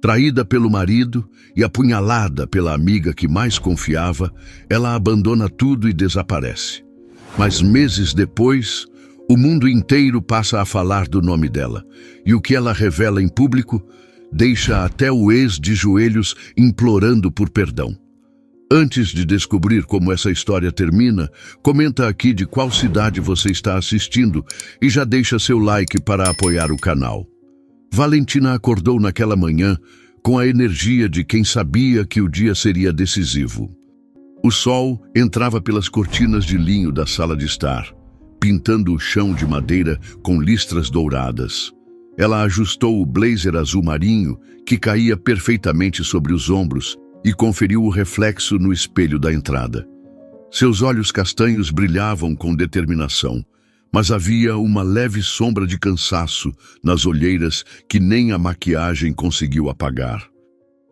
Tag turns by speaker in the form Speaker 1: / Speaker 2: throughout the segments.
Speaker 1: Traída pelo marido e apunhalada pela amiga que mais confiava, ela abandona tudo e desaparece. Mas meses depois, o mundo inteiro passa a falar do nome dela, e o que ela revela em público deixa até o ex de joelhos implorando por perdão. Antes de descobrir como essa história termina, comenta aqui de qual cidade você está assistindo e já deixa seu like para apoiar o canal. Valentina acordou naquela manhã com a energia de quem sabia que o dia seria decisivo. O sol entrava pelas cortinas de linho da sala de estar, pintando o chão de madeira com listras douradas. Ela ajustou o blazer azul marinho, que caía perfeitamente sobre os ombros, e conferiu o reflexo no espelho da entrada. Seus olhos castanhos brilhavam com determinação, mas havia uma leve sombra de cansaço nas olheiras que nem a maquiagem conseguiu apagar.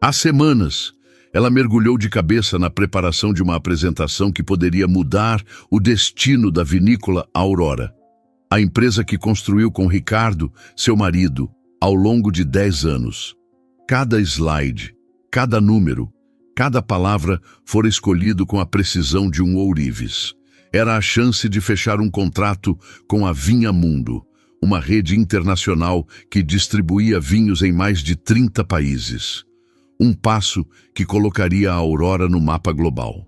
Speaker 1: Há semanas, ela mergulhou de cabeça na preparação de uma apresentação que poderia mudar o destino da vinícola Aurora, a empresa que construiu com Ricardo, seu marido, ao longo de 10 anos. Cada slide, cada número, cada palavra fora escolhido com a precisão de um ourives. Era a chance de fechar um contrato com a Vinha Mundo, uma rede internacional que distribuía vinhos em mais de 30 países. Um passo que colocaria a Aurora no mapa global.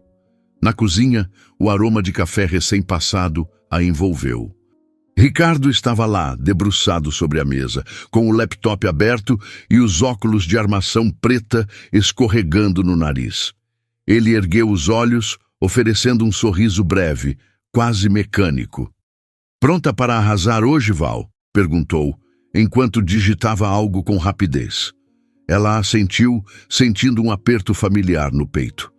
Speaker 1: Na cozinha, o aroma de café recém-passado a envolveu. Ricardo estava lá, debruçado sobre a mesa, com o laptop aberto e os óculos de armação preta escorregando no nariz. Ele ergueu os olhos, oferecendo um sorriso breve, quase mecânico. "Pronta para arrasar hoje, Val?" perguntou, enquanto digitava algo com rapidez. Ela assentiu, sentindo um aperto familiar no peito.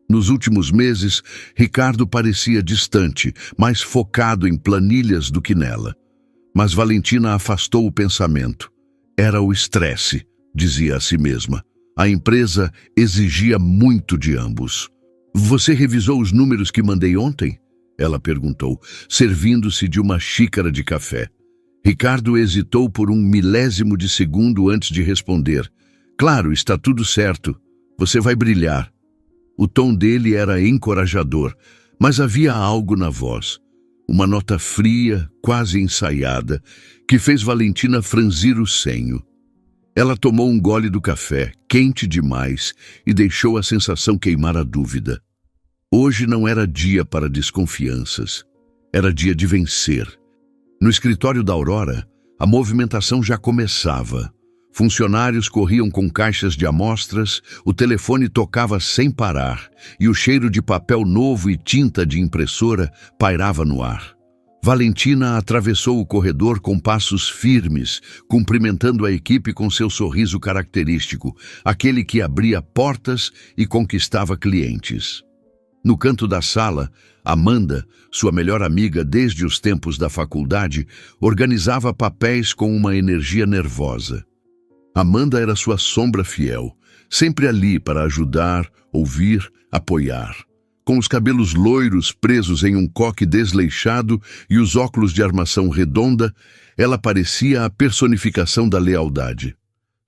Speaker 1: Nos últimos meses, Ricardo parecia distante, mais focado em planilhas do que nela. Mas Valentina afastou o pensamento. Era o estresse, dizia a si mesma. A empresa exigia muito de ambos. "Você revisou os números que mandei ontem?" ela perguntou, servindo-se de uma xícara de café. Ricardo hesitou por um milésimo de segundo antes de responder. "Claro, está tudo certo. Você vai brilhar." O tom dele era encorajador, mas havia algo na voz, uma nota fria, quase ensaiada, que fez Valentina franzir o senho. Ela tomou um gole do café, quente demais, e deixou a sensação queimar a dúvida. Hoje não era dia para desconfianças, era dia de vencer. No escritório da Aurora, a movimentação já começava. Funcionários corriam com caixas de amostras, o telefone tocava sem parar e o cheiro de papel novo e tinta de impressora pairava no ar. Valentina atravessou o corredor com passos firmes, cumprimentando a equipe com seu sorriso característico, aquele que abria portas e conquistava clientes. No canto da sala, Amanda, sua melhor amiga desde os tempos da faculdade, organizava papéis com uma energia nervosa. Amanda era sua sombra fiel, sempre ali para ajudar, ouvir, apoiar. Com os cabelos loiros presos em um coque desleixado e os óculos de armação redonda, ela parecia a personificação da lealdade.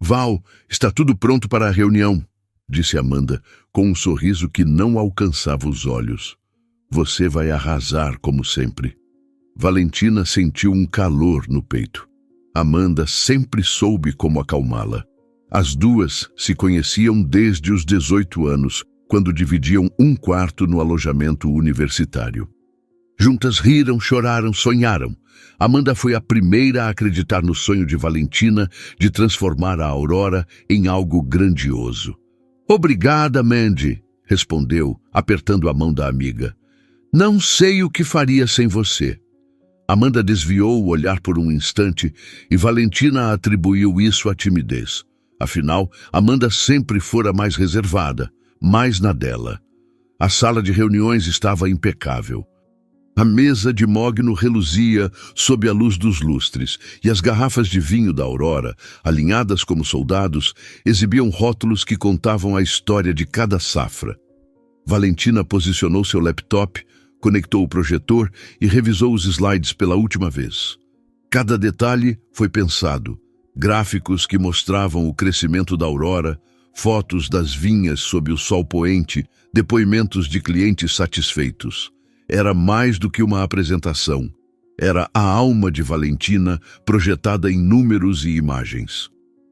Speaker 1: "Val, está tudo pronto para a reunião", disse Amanda, com um sorriso que não alcançava os olhos. "Você vai arrasar, como sempre." Valentina sentiu um calor no peito. Amanda sempre soube como acalmá-la. As duas se conheciam desde os 18 anos, quando dividiam um quarto no alojamento universitário. Juntas riram, choraram, sonharam. Amanda foi a primeira a acreditar no sonho de Valentina de transformar a Aurora em algo grandioso. "Obrigada, Mandy", respondeu, apertando a mão da amiga. "Não sei o que faria sem você." Amanda desviou o olhar por um instante e Valentina atribuiu isso à timidez. Afinal, Amanda sempre fora mais reservada, mais na dela. A sala de reuniões estava impecável. A mesa de mogno reluzia sob a luz dos lustres e as garrafas de vinho da Aurora, alinhadas como soldados, exibiam rótulos que contavam a história de cada safra. Valentina posicionou seu laptop, conectou o projetor e revisou os slides pela última vez. Cada detalhe foi pensado, Gráficos que mostravam o crescimento da aurora, fotos das vinhas sob o sol poente, depoimentos de clientes satisfeitos. Era mais do que uma apresentação. Era a alma de Valentina projetada em números e imagens.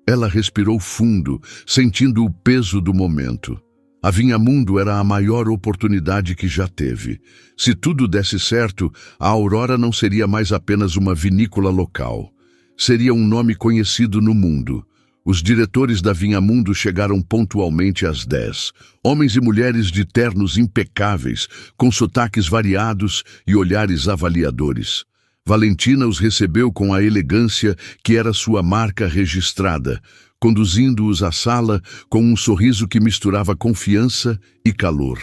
Speaker 1: Ela respirou fundo, sentindo o peso do momento. A Vinha Mundo era a maior oportunidade que já teve. Se tudo desse certo, a Aurora não seria mais apenas uma vinícola local. Seria um nome conhecido no mundo. Os diretores da Vinha Mundo chegaram pontualmente às 10. Homens e mulheres de ternos impecáveis, com sotaques variados e olhares avaliadores. Valentina os recebeu com a elegância que era sua marca registrada, conduzindo-os à sala com um sorriso que misturava confiança e calor.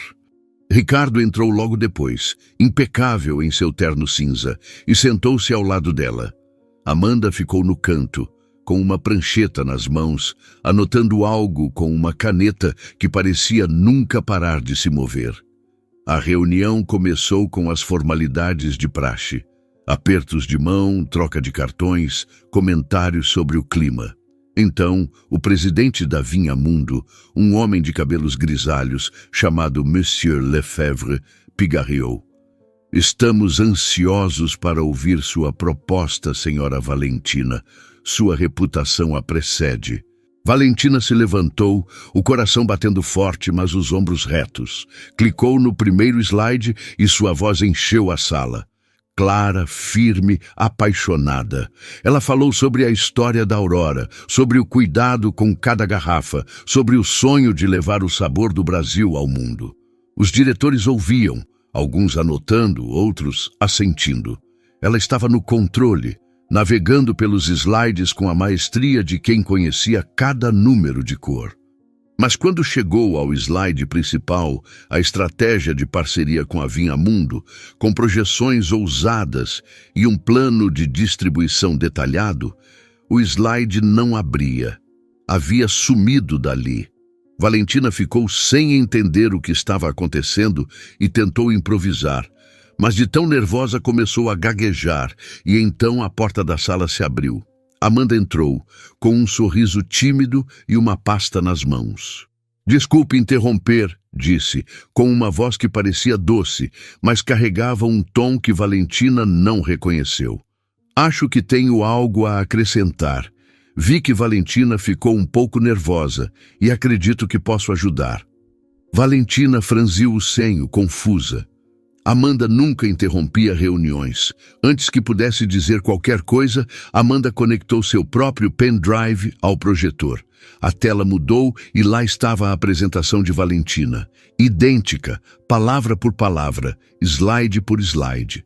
Speaker 1: Ricardo entrou logo depois, impecável em seu terno cinza, e sentou-se ao lado dela. Amanda ficou no canto, com uma prancheta nas mãos, anotando algo com uma caneta que parecia nunca parar de se mover. A reunião começou com as formalidades de praxe. Apertos de mão, troca de cartões, comentários sobre o clima. Então, o presidente da Vinha Mundo, um homem de cabelos grisalhos, chamado Monsieur Lefebvre, pigarreou. Estamos ansiosos para ouvir sua proposta, senhora Valentina. Sua reputação a precede. Valentina se levantou, o coração batendo forte, mas os ombros retos. Clicou no primeiro slide e sua voz encheu a sala. Clara, firme, apaixonada. Ela falou sobre a história da Aurora, sobre o cuidado com cada garrafa, sobre o sonho de levar o sabor do Brasil ao mundo. Os diretores ouviam, alguns anotando, outros assentindo. Ela estava no controle, navegando pelos slides com a maestria de quem conhecia cada número de cor. Mas quando chegou ao slide principal, a estratégia de parceria com a Vinha Mundo, com projeções ousadas e um plano de distribuição detalhado, o slide não abria. Havia sumido dali. Valentina ficou sem entender o que estava acontecendo e tentou improvisar, mas de tão nervosa começou a gaguejar e então a porta da sala se abriu. Amanda entrou, com um sorriso tímido e uma pasta nas mãos. Desculpe interromper, disse, com uma voz que parecia doce, mas carregava um tom que Valentina não reconheceu. Acho que tenho algo a acrescentar. Vi que Valentina ficou um pouco nervosa e acredito que posso ajudar. Valentina franziu o senho, confusa. Amanda nunca interrompia reuniões. Antes que pudesse dizer qualquer coisa, Amanda conectou seu próprio pendrive ao projetor. A tela mudou e lá estava a apresentação de Valentina. Idêntica, palavra por palavra, slide por slide.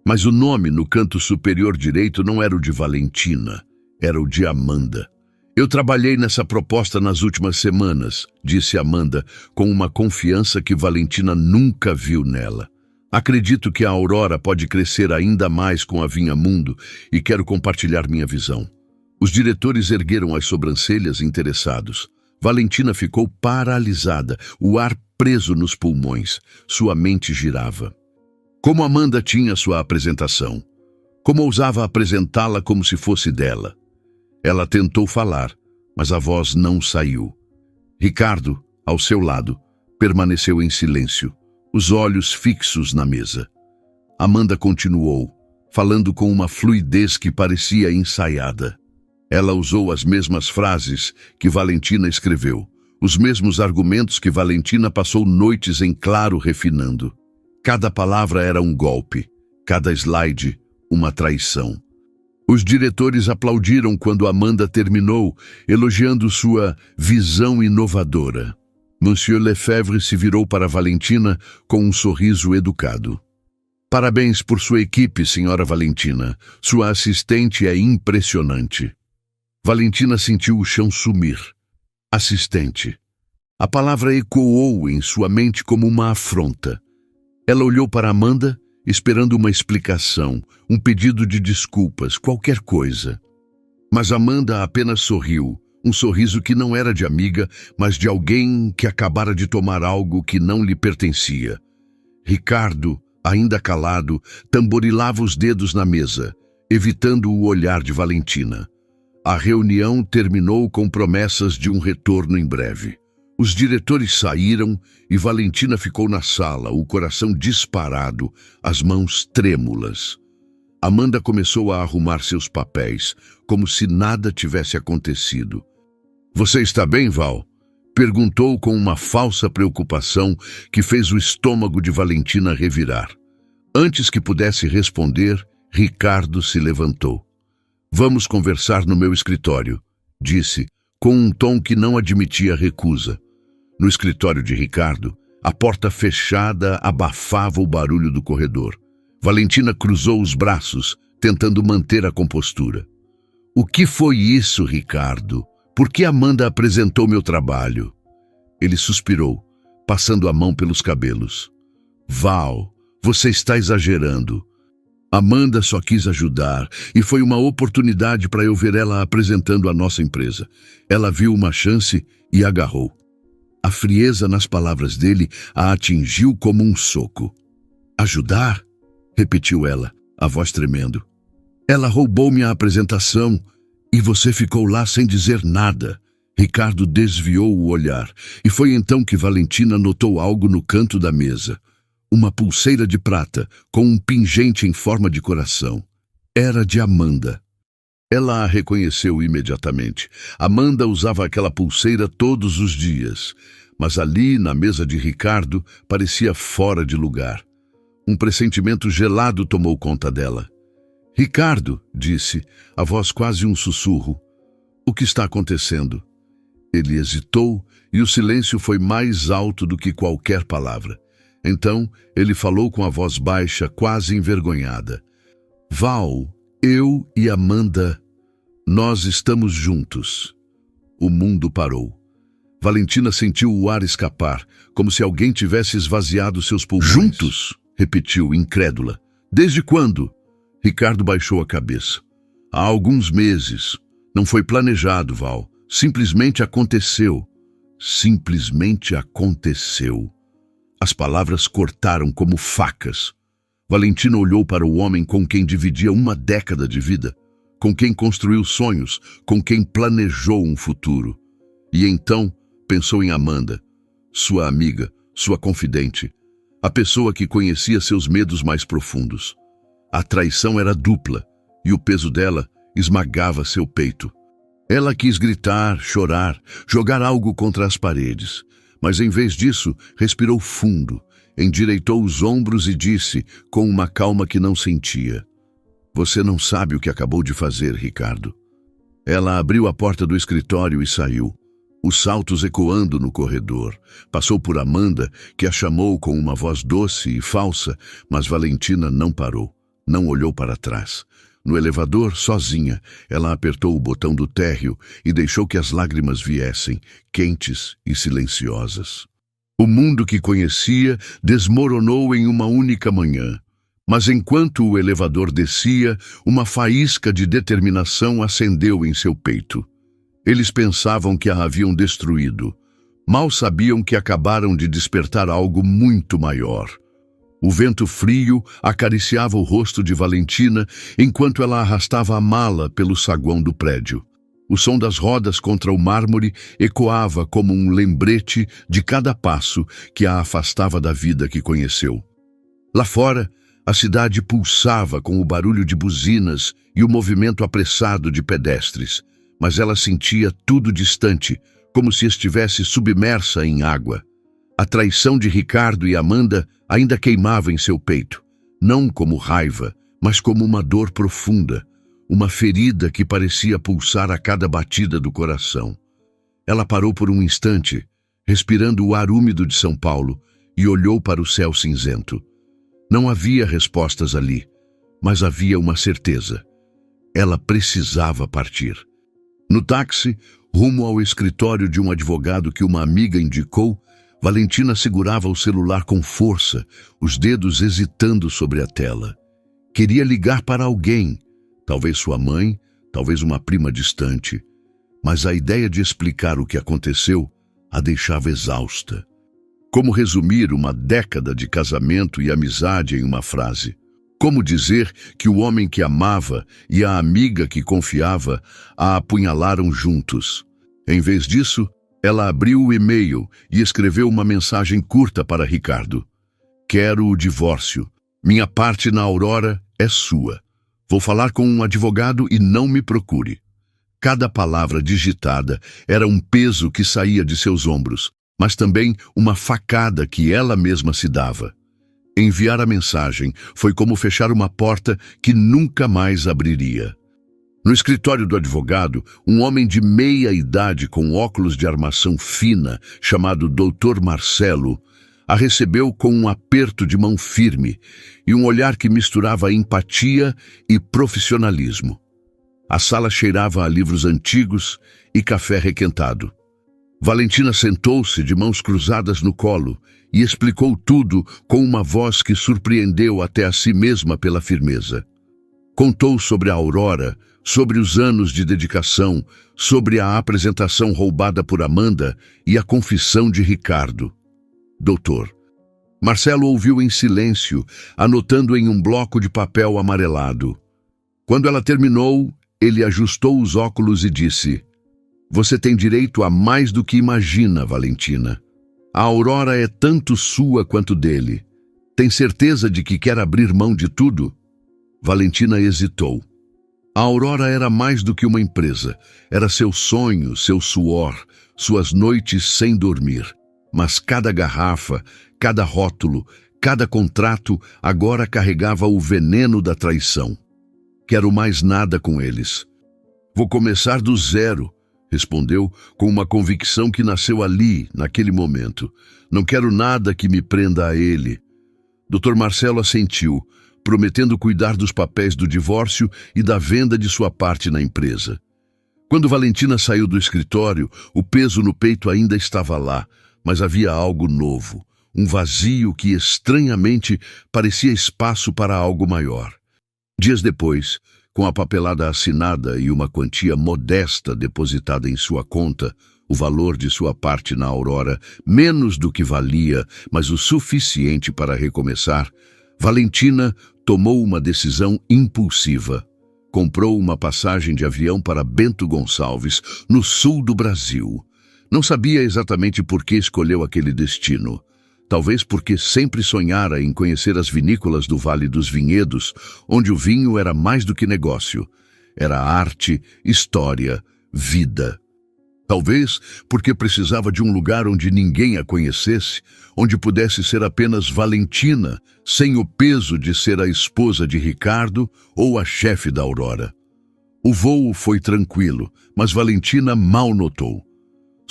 Speaker 1: Mas o nome no canto superior direito não era o de Valentina, era o de Amanda. Eu trabalhei nessa proposta nas últimas semanas, disse Amanda, com uma confiança que Valentina nunca viu nela. Acredito que a Aurora pode crescer ainda mais com a Vinha Mundo e quero compartilhar minha visão. Os diretores ergueram as sobrancelhas interessados. Valentina ficou paralisada, o ar preso nos pulmões. Sua mente girava. Como Amanda tinha sua apresentação? Como ousava apresentá-la como se fosse dela? Ela tentou falar, mas a voz não saiu. Ricardo, ao seu lado, permaneceu em silêncio, os olhos fixos na mesa. Amanda continuou, falando com uma fluidez que parecia ensaiada. Ela usou as mesmas frases que Valentina escreveu, os mesmos argumentos que Valentina passou noites em claro refinando. Cada palavra era um golpe, cada slide uma traição. Os diretores aplaudiram quando Amanda terminou, elogiando sua visão inovadora. Monsieur Lefebvre se virou para Valentina com um sorriso educado. Parabéns por sua equipe, senhora Valentina. Sua assistente é impressionante. Valentina sentiu o chão sumir. Assistente. A palavra ecoou em sua mente como uma afronta. Ela olhou para Amanda, esperando uma explicação, um pedido de desculpas, qualquer coisa. Mas Amanda apenas sorriu. Um sorriso que não era de amiga, mas de alguém que acabara de tomar algo que não lhe pertencia. Ricardo, ainda calado, tamborilava os dedos na mesa, evitando o olhar de Valentina. A reunião terminou com promessas de um retorno em breve. Os diretores saíram e Valentina ficou na sala, o coração disparado, as mãos trêmulas. Amanda começou a arrumar seus papéis, como se nada tivesse acontecido. "Você está bem, Val?" perguntou com uma falsa preocupação que fez o estômago de Valentina revirar. Antes que pudesse responder, Ricardo se levantou. "Vamos conversar no meu escritório", disse, com um tom que não admitia recusa. No escritório de Ricardo, a porta fechada abafava o barulho do corredor. Valentina cruzou os braços, tentando manter a compostura. "O que foi isso, Ricardo? Por que Amanda apresentou meu trabalho?" Ele suspirou, passando a mão pelos cabelos. "Val, você está exagerando. Amanda só quis ajudar e foi uma oportunidade para eu ver ela apresentando a nossa empresa. Ela viu uma chance e agarrou." A frieza nas palavras dele a atingiu como um soco. "Ajudar?" repetiu ela, a voz tremendo. "Ela roubou minha apresentação e você ficou lá sem dizer nada." Ricardo desviou o olhar e foi então que Valentina notou algo no canto da mesa. Uma pulseira de prata com um pingente em forma de coração. Era de Amanda. Ela a reconheceu imediatamente. Amanda usava aquela pulseira todos os dias, mas ali, na mesa de Ricardo, parecia fora de lugar. Um pressentimento gelado tomou conta dela. "Ricardo", disse, a voz quase um sussurro. "O que está acontecendo?" Ele hesitou e o silêncio foi mais alto do que qualquer palavra. Então, ele falou com a voz baixa, quase envergonhada. "Val, eu e Amanda, nós estamos juntos." O mundo parou. Valentina sentiu o ar escapar, como se alguém tivesse esvaziado seus pulmões. "Juntos?" repetiu, incrédula. "Desde quando?" Ricardo baixou a cabeça. "Há alguns meses. Não foi planejado, Val. Simplesmente aconteceu." Simplesmente aconteceu. As palavras cortaram como facas. Valentina olhou para o homem com quem dividia uma década de vida, com quem construiu sonhos, com quem planejou um futuro. E então pensou em Amanda, sua amiga, sua confidente, a pessoa que conhecia seus medos mais profundos. A traição era dupla e o peso dela esmagava seu peito. Ela quis gritar, chorar, jogar algo contra as paredes. Mas em vez disso, respirou fundo, endireitou os ombros e disse, com uma calma que não sentia: "Você não sabe o que acabou de fazer, Ricardo." Ela abriu a porta do escritório e saiu, os saltos ecoando no corredor. Passou por Amanda, que a chamou com uma voz doce e falsa, mas Valentina não parou, não olhou para trás. No elevador, sozinha, ela apertou o botão do térreo e deixou que as lágrimas viessem, quentes e silenciosas. O mundo que conhecia desmoronou em uma única manhã. Mas enquanto o elevador descia, uma faísca de determinação acendeu em seu peito. Eles pensavam que a haviam destruído. Mal sabiam que acabaram de despertar algo muito maior. O vento frio acariciava o rosto de Valentina enquanto ela arrastava a mala pelo saguão do prédio. O som das rodas contra o mármore ecoava como um lembrete de cada passo que a afastava da vida que conheceu. Lá fora, a cidade pulsava com o barulho de buzinas e o movimento apressado de pedestres, mas ela sentia tudo distante, como se estivesse submersa em água. A traição de Ricardo e Amanda ainda queimava em seu peito, não como raiva, mas como uma dor profunda, uma ferida que parecia pulsar a cada batida do coração. Ela parou por um instante, respirando o ar úmido de São Paulo, e olhou para o céu cinzento. Não havia respostas ali, mas havia uma certeza. Ela precisava partir. No táxi, rumo ao escritório de um advogado que uma amiga indicou, Valentina segurava o celular com força, os dedos hesitando sobre a tela. Queria ligar para alguém, talvez sua mãe, talvez uma prima distante, mas a ideia de explicar o que aconteceu a deixava exausta. Como resumir uma década de casamento e amizade em uma frase? Como dizer que o homem que amava e a amiga que confiava a apunhalaram juntos? Em vez disso, ela abriu o e-mail e escreveu uma mensagem curta para Ricardo. Quero o divórcio. Minha parte na Aurora é sua. Vou falar com um advogado e não me procure. Cada palavra digitada era um peso que saía de seus ombros, mas também uma facada que ela mesma se dava. Enviar a mensagem foi como fechar uma porta que nunca mais abriria. No escritório do advogado, um homem de meia idade com óculos de armação fina, chamado Dr. Marcelo, a recebeu com um aperto de mão firme e um olhar que misturava empatia e profissionalismo. A sala cheirava a livros antigos e café requentado. Valentina sentou-se de mãos cruzadas no colo e explicou tudo com uma voz que surpreendeu até a si mesma pela firmeza. Contou sobre a Aurora, sobre os anos de dedicação, sobre a apresentação roubada por Amanda e a confissão de Ricardo. Doutor. Marcelo ouviu em silêncio, anotando em um bloco de papel amarelado. Quando ela terminou, ele ajustou os óculos e disse: Você tem direito a mais do que imagina, Valentina. A Aurora é tanto sua quanto dele. Tem certeza de que quer abrir mão de tudo? Valentina hesitou. A Aurora era mais do que uma empresa. Era seu sonho, seu suor, suas noites sem dormir. Mas cada garrafa, cada rótulo, cada contrato agora carregava o veneno da traição. Quero mais nada com eles. Vou começar do zero, respondeu com uma convicção que nasceu ali, naquele momento. Não quero nada que me prenda a ele. Dr. Marcelo assentiu, prometendo cuidar dos papéis do divórcio e da venda de sua parte na empresa. Quando Valentina saiu do escritório, o peso no peito ainda estava lá, mas havia algo novo, um vazio que estranhamente parecia espaço para algo maior. Dias depois, com a papelada assinada e uma quantia modesta depositada em sua conta, o valor de sua parte na Aurora menos do que valia, mas o suficiente para recomeçar, Valentina tomou uma decisão impulsiva. Comprou uma passagem de avião para Bento Gonçalves, no sul do Brasil. Não sabia exatamente por que escolheu aquele destino. Talvez porque sempre sonhara em conhecer as vinícolas do Vale dos Vinhedos, onde o vinho era mais do que negócio. Era arte, história, vida. Talvez porque precisava de um lugar onde ninguém a conhecesse, onde pudesse ser apenas Valentina, sem o peso de ser a esposa de Ricardo ou a chefe da Aurora. O voo foi tranquilo, mas Valentina mal notou.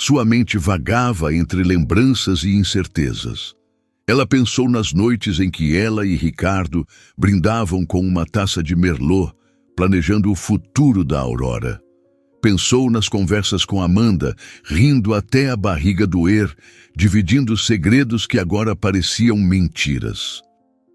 Speaker 1: Sua mente vagava entre lembranças e incertezas. Ela pensou nas noites em que ela e Ricardo brindavam com uma taça de Merlot, planejando o futuro da Aurora. Pensou nas conversas com Amanda, rindo até a barriga doer, dividindo segredos que agora pareciam mentiras.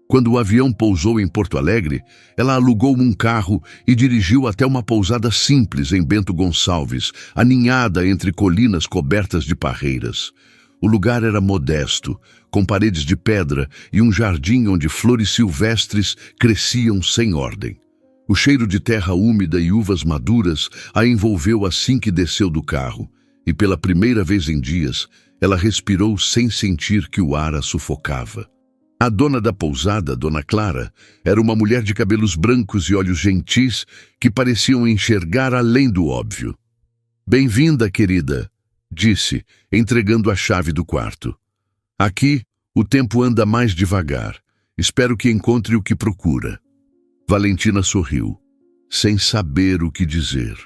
Speaker 1: Quando o avião pousou em Porto Alegre, ela alugou um carro e dirigiu até uma pousada simples em Bento Gonçalves, aninhada entre colinas cobertas de parreiras. O lugar era modesto, com paredes de pedra e um jardim onde flores silvestres cresciam sem ordem. O cheiro de terra úmida e uvas maduras a envolveu assim que desceu do carro, e pela primeira vez em dias, ela respirou sem sentir que o ar a sufocava. A dona da pousada, Dona Clara, era uma mulher de cabelos brancos e olhos gentis que pareciam enxergar além do óbvio. "Bem-vinda, querida", disse, entregando a chave do quarto. "Aqui, o tempo anda mais devagar. Espero que encontre o que procura." Valentina sorriu, sem saber o que dizer.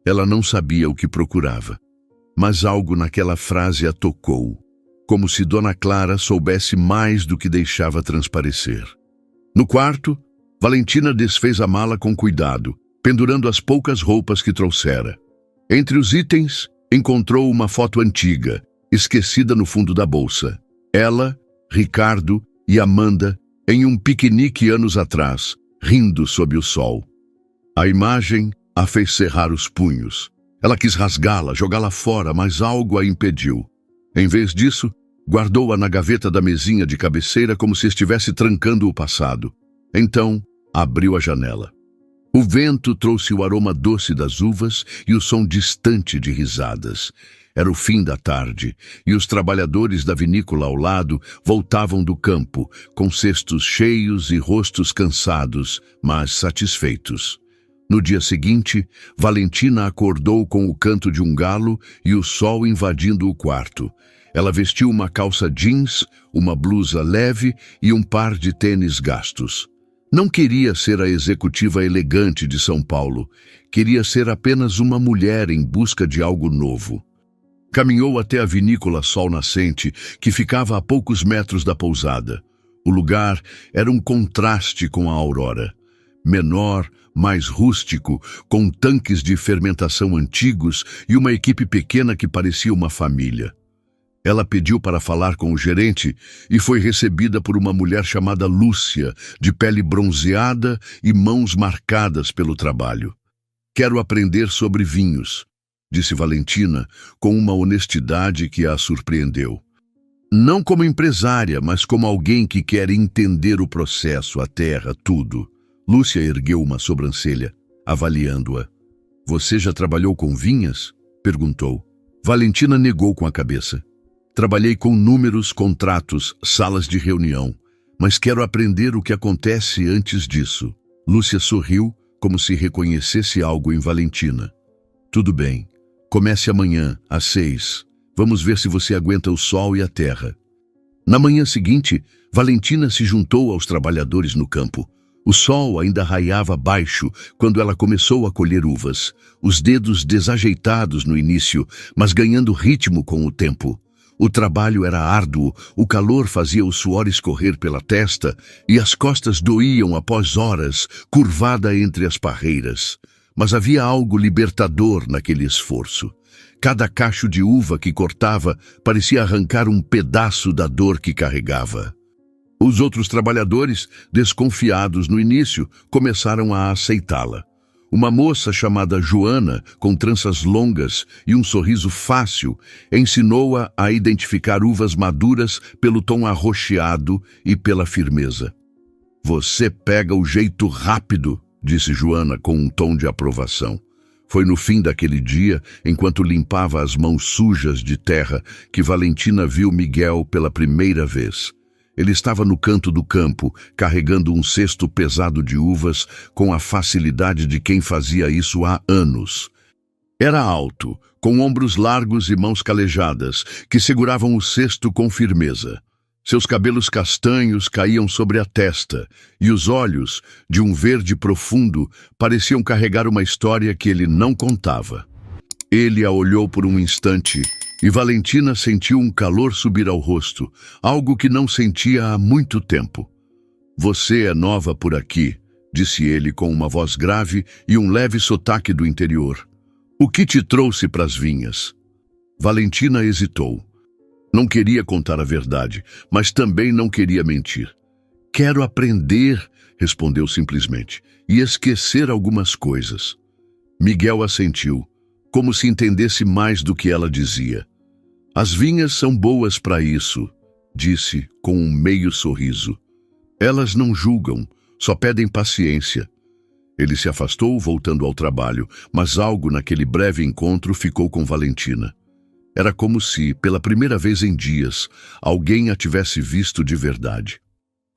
Speaker 1: Ela não sabia o que procurava, mas algo naquela frase a tocou, como se Dona Clara soubesse mais do que deixava transparecer. No quarto, Valentina desfez a mala com cuidado, pendurando as poucas roupas que trouxera. Entre os itens, encontrou uma foto antiga, esquecida no fundo da bolsa. Ela, Ricardo e Amanda em um piquenique anos atrás, rindo sob o sol. A imagem a fez cerrar os punhos. Ela quis rasgá-la, jogá-la fora, mas algo a impediu. Em vez disso, guardou-a na gaveta da mesinha de cabeceira como se estivesse trancando o passado. Então, Abriu a janela. O vento trouxe o aroma doce das uvas e o som distante de risadas. Era o fim da tarde, e os trabalhadores da vinícola ao lado voltavam do campo, com cestos cheios e rostos cansados, mas satisfeitos. No dia seguinte, Valentina acordou com o canto de um galo e o sol invadindo o quarto. Ela vestiu uma calça jeans, uma blusa leve e um par de tênis gastos. Não queria ser a executiva elegante de São Paulo. Queria ser apenas uma mulher em busca de algo novo. Caminhou até a vinícola Sol Nascente, que ficava a poucos metros da pousada. O lugar era um contraste com a aurora. Menor, mais rústico, com tanques de fermentação antigos e uma equipe pequena que parecia uma família. Ela pediu para falar com o gerente e foi recebida por uma mulher chamada Lúcia, de pele bronzeada e mãos marcadas pelo trabalho. "Quero aprender sobre vinhos", disse Valentina, com uma honestidade que a surpreendeu. Não como empresária, mas como alguém que quer entender o processo, a terra, tudo. Lúcia ergueu uma sobrancelha, avaliando-a. "Você já trabalhou com vinhas?" perguntou. Valentina negou com a cabeça. "Trabalhei com números, contratos, salas de reunião, mas quero aprender o que acontece antes disso." Lúcia sorriu, como se reconhecesse algo em Valentina. "Tudo bem. Comece amanhã, às 6. Vamos ver se você aguenta o sol e a terra." Na manhã seguinte, Valentina se juntou aos trabalhadores no campo. O sol ainda raiava baixo quando ela começou a colher uvas, os dedos desajeitados no início, mas ganhando ritmo com o tempo. O trabalho era árduo, o calor fazia o suor escorrer pela testa e as costas doíam após horas, curvada entre as parreiras. Mas havia algo libertador naquele esforço. Cada cacho de uva que cortava parecia arrancar um pedaço da dor que carregava. Os outros trabalhadores, desconfiados no início, começaram a aceitá-la. Uma moça chamada Joana, com tranças longas e um sorriso fácil, ensinou-a a identificar uvas maduras pelo tom arroxeado e pela firmeza. "Você pega o jeito rápido", disse Joana com um tom de aprovação. Foi no fim daquele dia, enquanto limpava as mãos sujas de terra, que Valentina viu Miguel pela primeira vez. Ele estava no canto do campo, carregando um cesto pesado de uvas, com a facilidade de quem fazia isso há anos. Era alto, com ombros largos e mãos calejadas, que seguravam o cesto com firmeza. Seus cabelos castanhos caíam sobre a testa, e os olhos, de um verde profundo, pareciam carregar uma história que ele não contava. Ele a olhou por um instante, e Valentina sentiu um calor subir ao rosto, algo que não sentia há muito tempo. "Você é nova por aqui", disse ele com uma voz grave e um leve sotaque do interior. "O que te trouxe para as vinhas?" Valentina hesitou. Não queria contar a verdade, mas também não queria mentir. "Quero aprender", respondeu simplesmente, "e esquecer algumas coisas." Miguel assentiu, como se entendesse mais do que ela dizia. "As vinhas são boas para isso", disse com um meio sorriso. "Elas não julgam, só pedem paciência." Ele se afastou, voltando ao trabalho, mas algo naquele breve encontro ficou com Valentina. Era como se, pela primeira vez em dias, alguém a tivesse visto de verdade.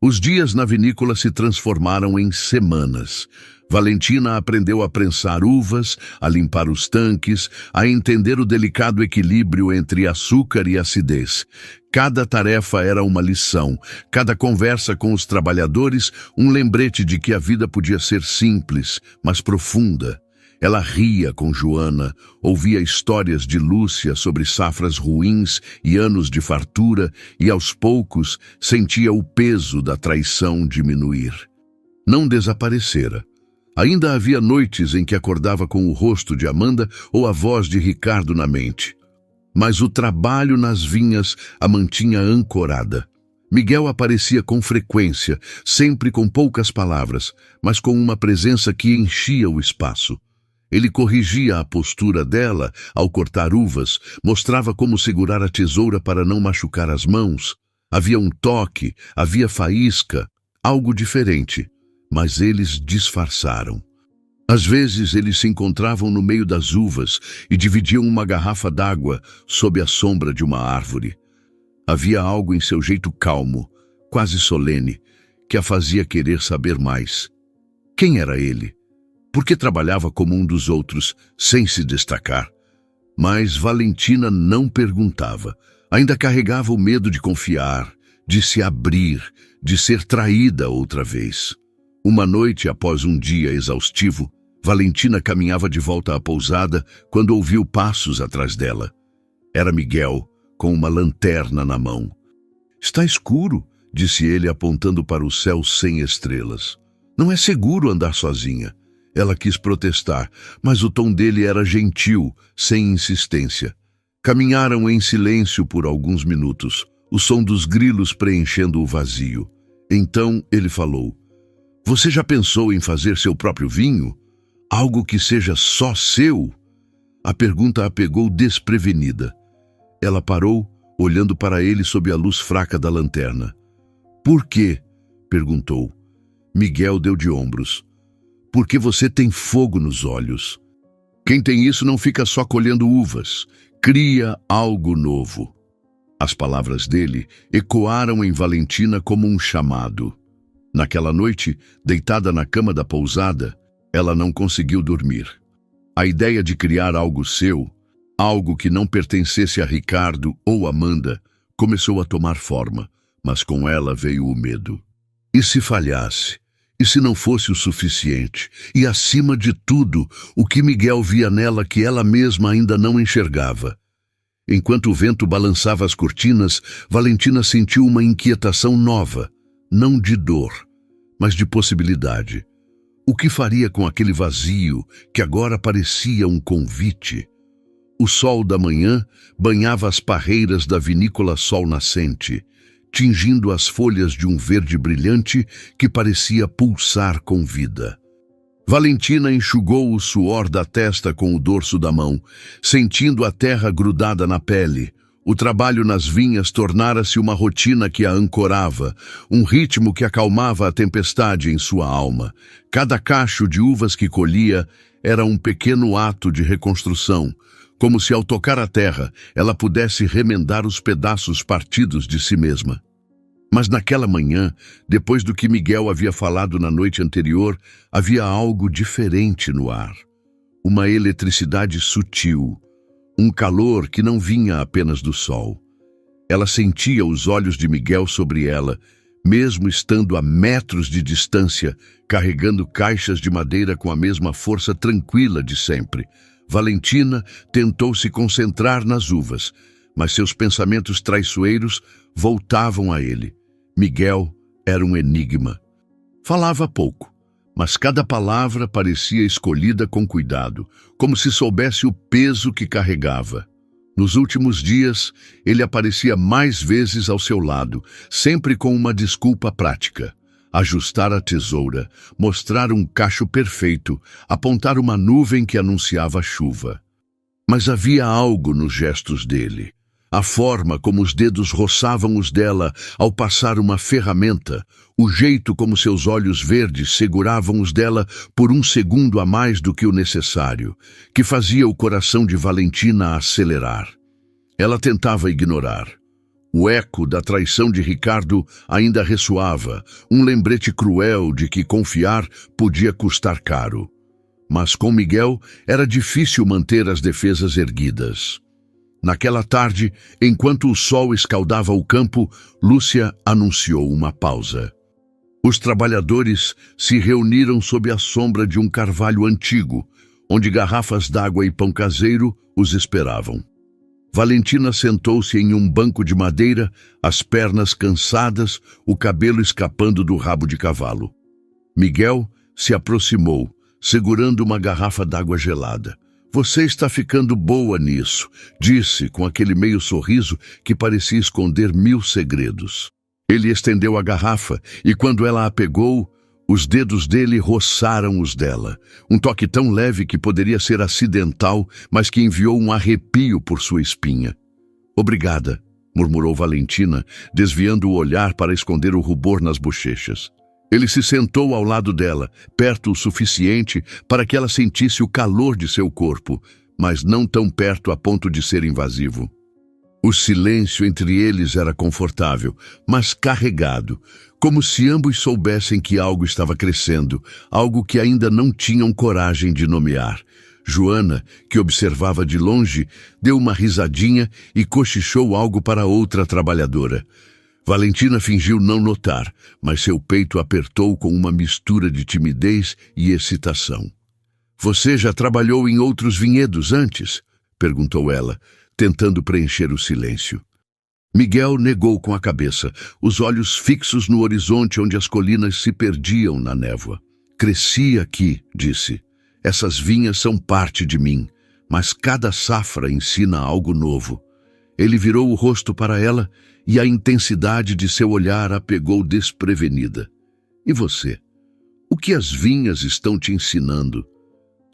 Speaker 1: Os dias na vinícola se transformaram em semanas. Valentina aprendeu a prensar uvas, a limpar os tanques, a entender o delicado equilíbrio entre açúcar e acidez. Cada tarefa era uma lição, cada conversa com os trabalhadores um lembrete de que a vida podia ser simples, mas profunda. Ela ria com Joana, ouvia histórias de Lúcia sobre safras ruins e anos de fartura e, aos poucos, sentia o peso da traição diminuir. Não desaparecera. Ainda havia noites em que acordava com o rosto de Amanda ou a voz de Ricardo na mente. Mas o trabalho nas vinhas a mantinha ancorada. Miguel aparecia com frequência, sempre com poucas palavras, mas com uma presença que enchia o espaço. Ele corrigia a postura dela ao cortar uvas, mostrava como segurar a tesoura para não machucar as mãos. Havia um toque, havia faísca, algo diferente. mas eles disfarçaram. Às vezes eles se encontravam no meio das uvas e dividiam uma garrafa d'água sob a sombra de uma árvore. Havia algo em seu jeito calmo, quase solene, que a fazia querer saber mais. Quem era ele? Por que trabalhava como um dos outros, sem se destacar? Mas Valentina não perguntava. Ainda carregava o medo de confiar, de se abrir, de ser traída outra vez. Uma noite após um dia exaustivo, Valentina caminhava de volta à pousada quando ouviu passos atrás dela. Era Miguel, com uma lanterna na mão. "Está escuro", disse ele apontando para o céu sem estrelas. "Não é seguro andar sozinha." Ela quis protestar, mas o tom dele era gentil, sem insistência. Caminharam em silêncio por alguns minutos, o som dos grilos preenchendo o vazio. Então ele falou: "Você já pensou em fazer seu próprio vinho? Algo que seja só seu?" A pergunta a pegou desprevenida. Ela parou, olhando para ele sob a luz fraca da lanterna. "Por quê?" perguntou. Miguel deu de ombros. "Porque você tem fogo nos olhos. Quem tem isso não fica só colhendo uvas, cria algo novo." As palavras dele ecoaram em Valentina como um chamado. Naquela noite, deitada na cama da pousada, ela não conseguiu dormir. A ideia de criar algo seu, algo que não pertencesse a Ricardo ou Amanda, começou a tomar forma, mas com ela veio o medo. E se falhasse? E se não fosse o suficiente? E, acima de tudo, o que Miguel via nela que ela mesma ainda não enxergava? Enquanto o vento balançava as cortinas, Valentina sentiu uma inquietação nova, não de dor, mas de possibilidade. O que faria com aquele vazio que agora parecia um convite? O sol da manhã banhava as parreiras da vinícola Sol Nascente, tingindo as folhas de um verde brilhante que parecia pulsar com vida. Valentina enxugou o suor da testa com o dorso da mão, sentindo a terra grudada na pele. O trabalho nas vinhas tornara-se uma rotina que a ancorava, um ritmo que acalmava a tempestade em sua alma. Cada cacho de uvas que colhia era um pequeno ato de reconstrução, como se ao tocar a terra ela pudesse remendar os pedaços partidos de si mesma. Mas naquela manhã, depois do que Miguel havia falado na noite anterior, havia algo diferente no ar. Uma eletricidade sutil, um calor que não vinha apenas do sol. Ela sentia os olhos de Miguel sobre ela, mesmo estando a metros de distância, carregando caixas de madeira com a mesma força tranquila de sempre. Valentina tentou se concentrar nas uvas, mas seus pensamentos traiçoeiros voltavam a ele. Miguel era um enigma. Falava pouco, mas cada palavra parecia escolhida com cuidado, como se soubesse o peso que carregava. Nos últimos dias, ele aparecia mais vezes ao seu lado, sempre com uma desculpa prática. Ajustar a tesoura, mostrar um cacho perfeito, apontar uma nuvem que anunciava chuva. Mas havia algo nos gestos dele. A forma como os dedos roçavam os dela ao passar uma ferramenta, o jeito como seus olhos verdes seguravam os dela por um segundo a mais do que o necessário, que fazia o coração de Valentina acelerar. Ela tentava ignorar. O eco da traição de Ricardo ainda ressoava, um lembrete cruel de que confiar podia custar caro. Mas com Miguel era difícil manter as defesas erguidas. Naquela tarde, enquanto o sol escaldava o campo, Lúcia anunciou uma pausa. Os trabalhadores se reuniram sob a sombra de um carvalho antigo, onde garrafas d'água e pão caseiro os esperavam. Valentina sentou-se em um banco de madeira, as pernas cansadas, o cabelo escapando do rabo de cavalo. Miguel se aproximou, segurando uma garrafa d'água gelada. "Você está ficando boa nisso", disse com aquele meio sorriso que parecia esconder 1000 segredos. Ele estendeu a garrafa e quando ela a pegou, os dedos dele roçaram os dela. Um toque tão leve que poderia ser acidental, mas que enviou um arrepio por sua espinha. "Obrigada", murmurou Valentina, desviando o olhar para esconder o rubor nas bochechas. Ele se sentou ao lado dela, perto o suficiente para que ela sentisse o calor de seu corpo, mas não tão perto a ponto de ser invasivo. O silêncio entre eles era confortável, mas carregado, como se ambos soubessem que algo estava crescendo, algo que ainda não tinham coragem de nomear. Joana, que observava de longe, deu uma risadinha e cochichou algo para outra trabalhadora. Valentina fingiu não notar, mas seu peito apertou com uma mistura de timidez e excitação. "Você já trabalhou em outros vinhedos antes?" perguntou ela, tentando preencher o silêncio. Miguel negou com a cabeça, os olhos fixos no horizonte onde as colinas se perdiam na névoa. "Cresci aqui", disse. "Essas vinhas são parte de mim, mas cada safra ensina algo novo." Ele virou o rosto para ela e a intensidade de seu olhar a pegou desprevenida. "E você? O que as vinhas estão te ensinando?"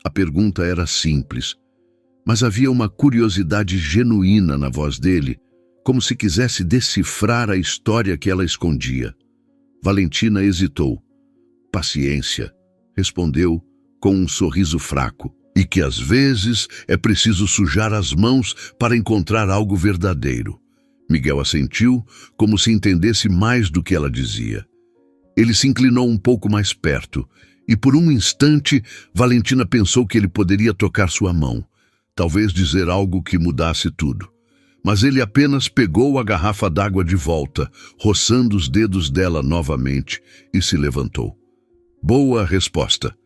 Speaker 1: A pergunta era simples, mas havia uma curiosidade genuína na voz dele, como se quisesse decifrar a história que ela escondia. Valentina hesitou. "Paciência", respondeu com um sorriso fraco, "e que às vezes é preciso sujar as mãos para encontrar algo verdadeiro." Miguel assentiu, como se entendesse mais do que ela dizia. Ele se inclinou um pouco mais perto, e por um instante Valentina pensou que ele poderia tocar sua mão, talvez dizer algo que mudasse tudo. Mas ele apenas pegou a garrafa d'água de volta, roçando os dedos dela novamente, e se levantou. "Boa resposta",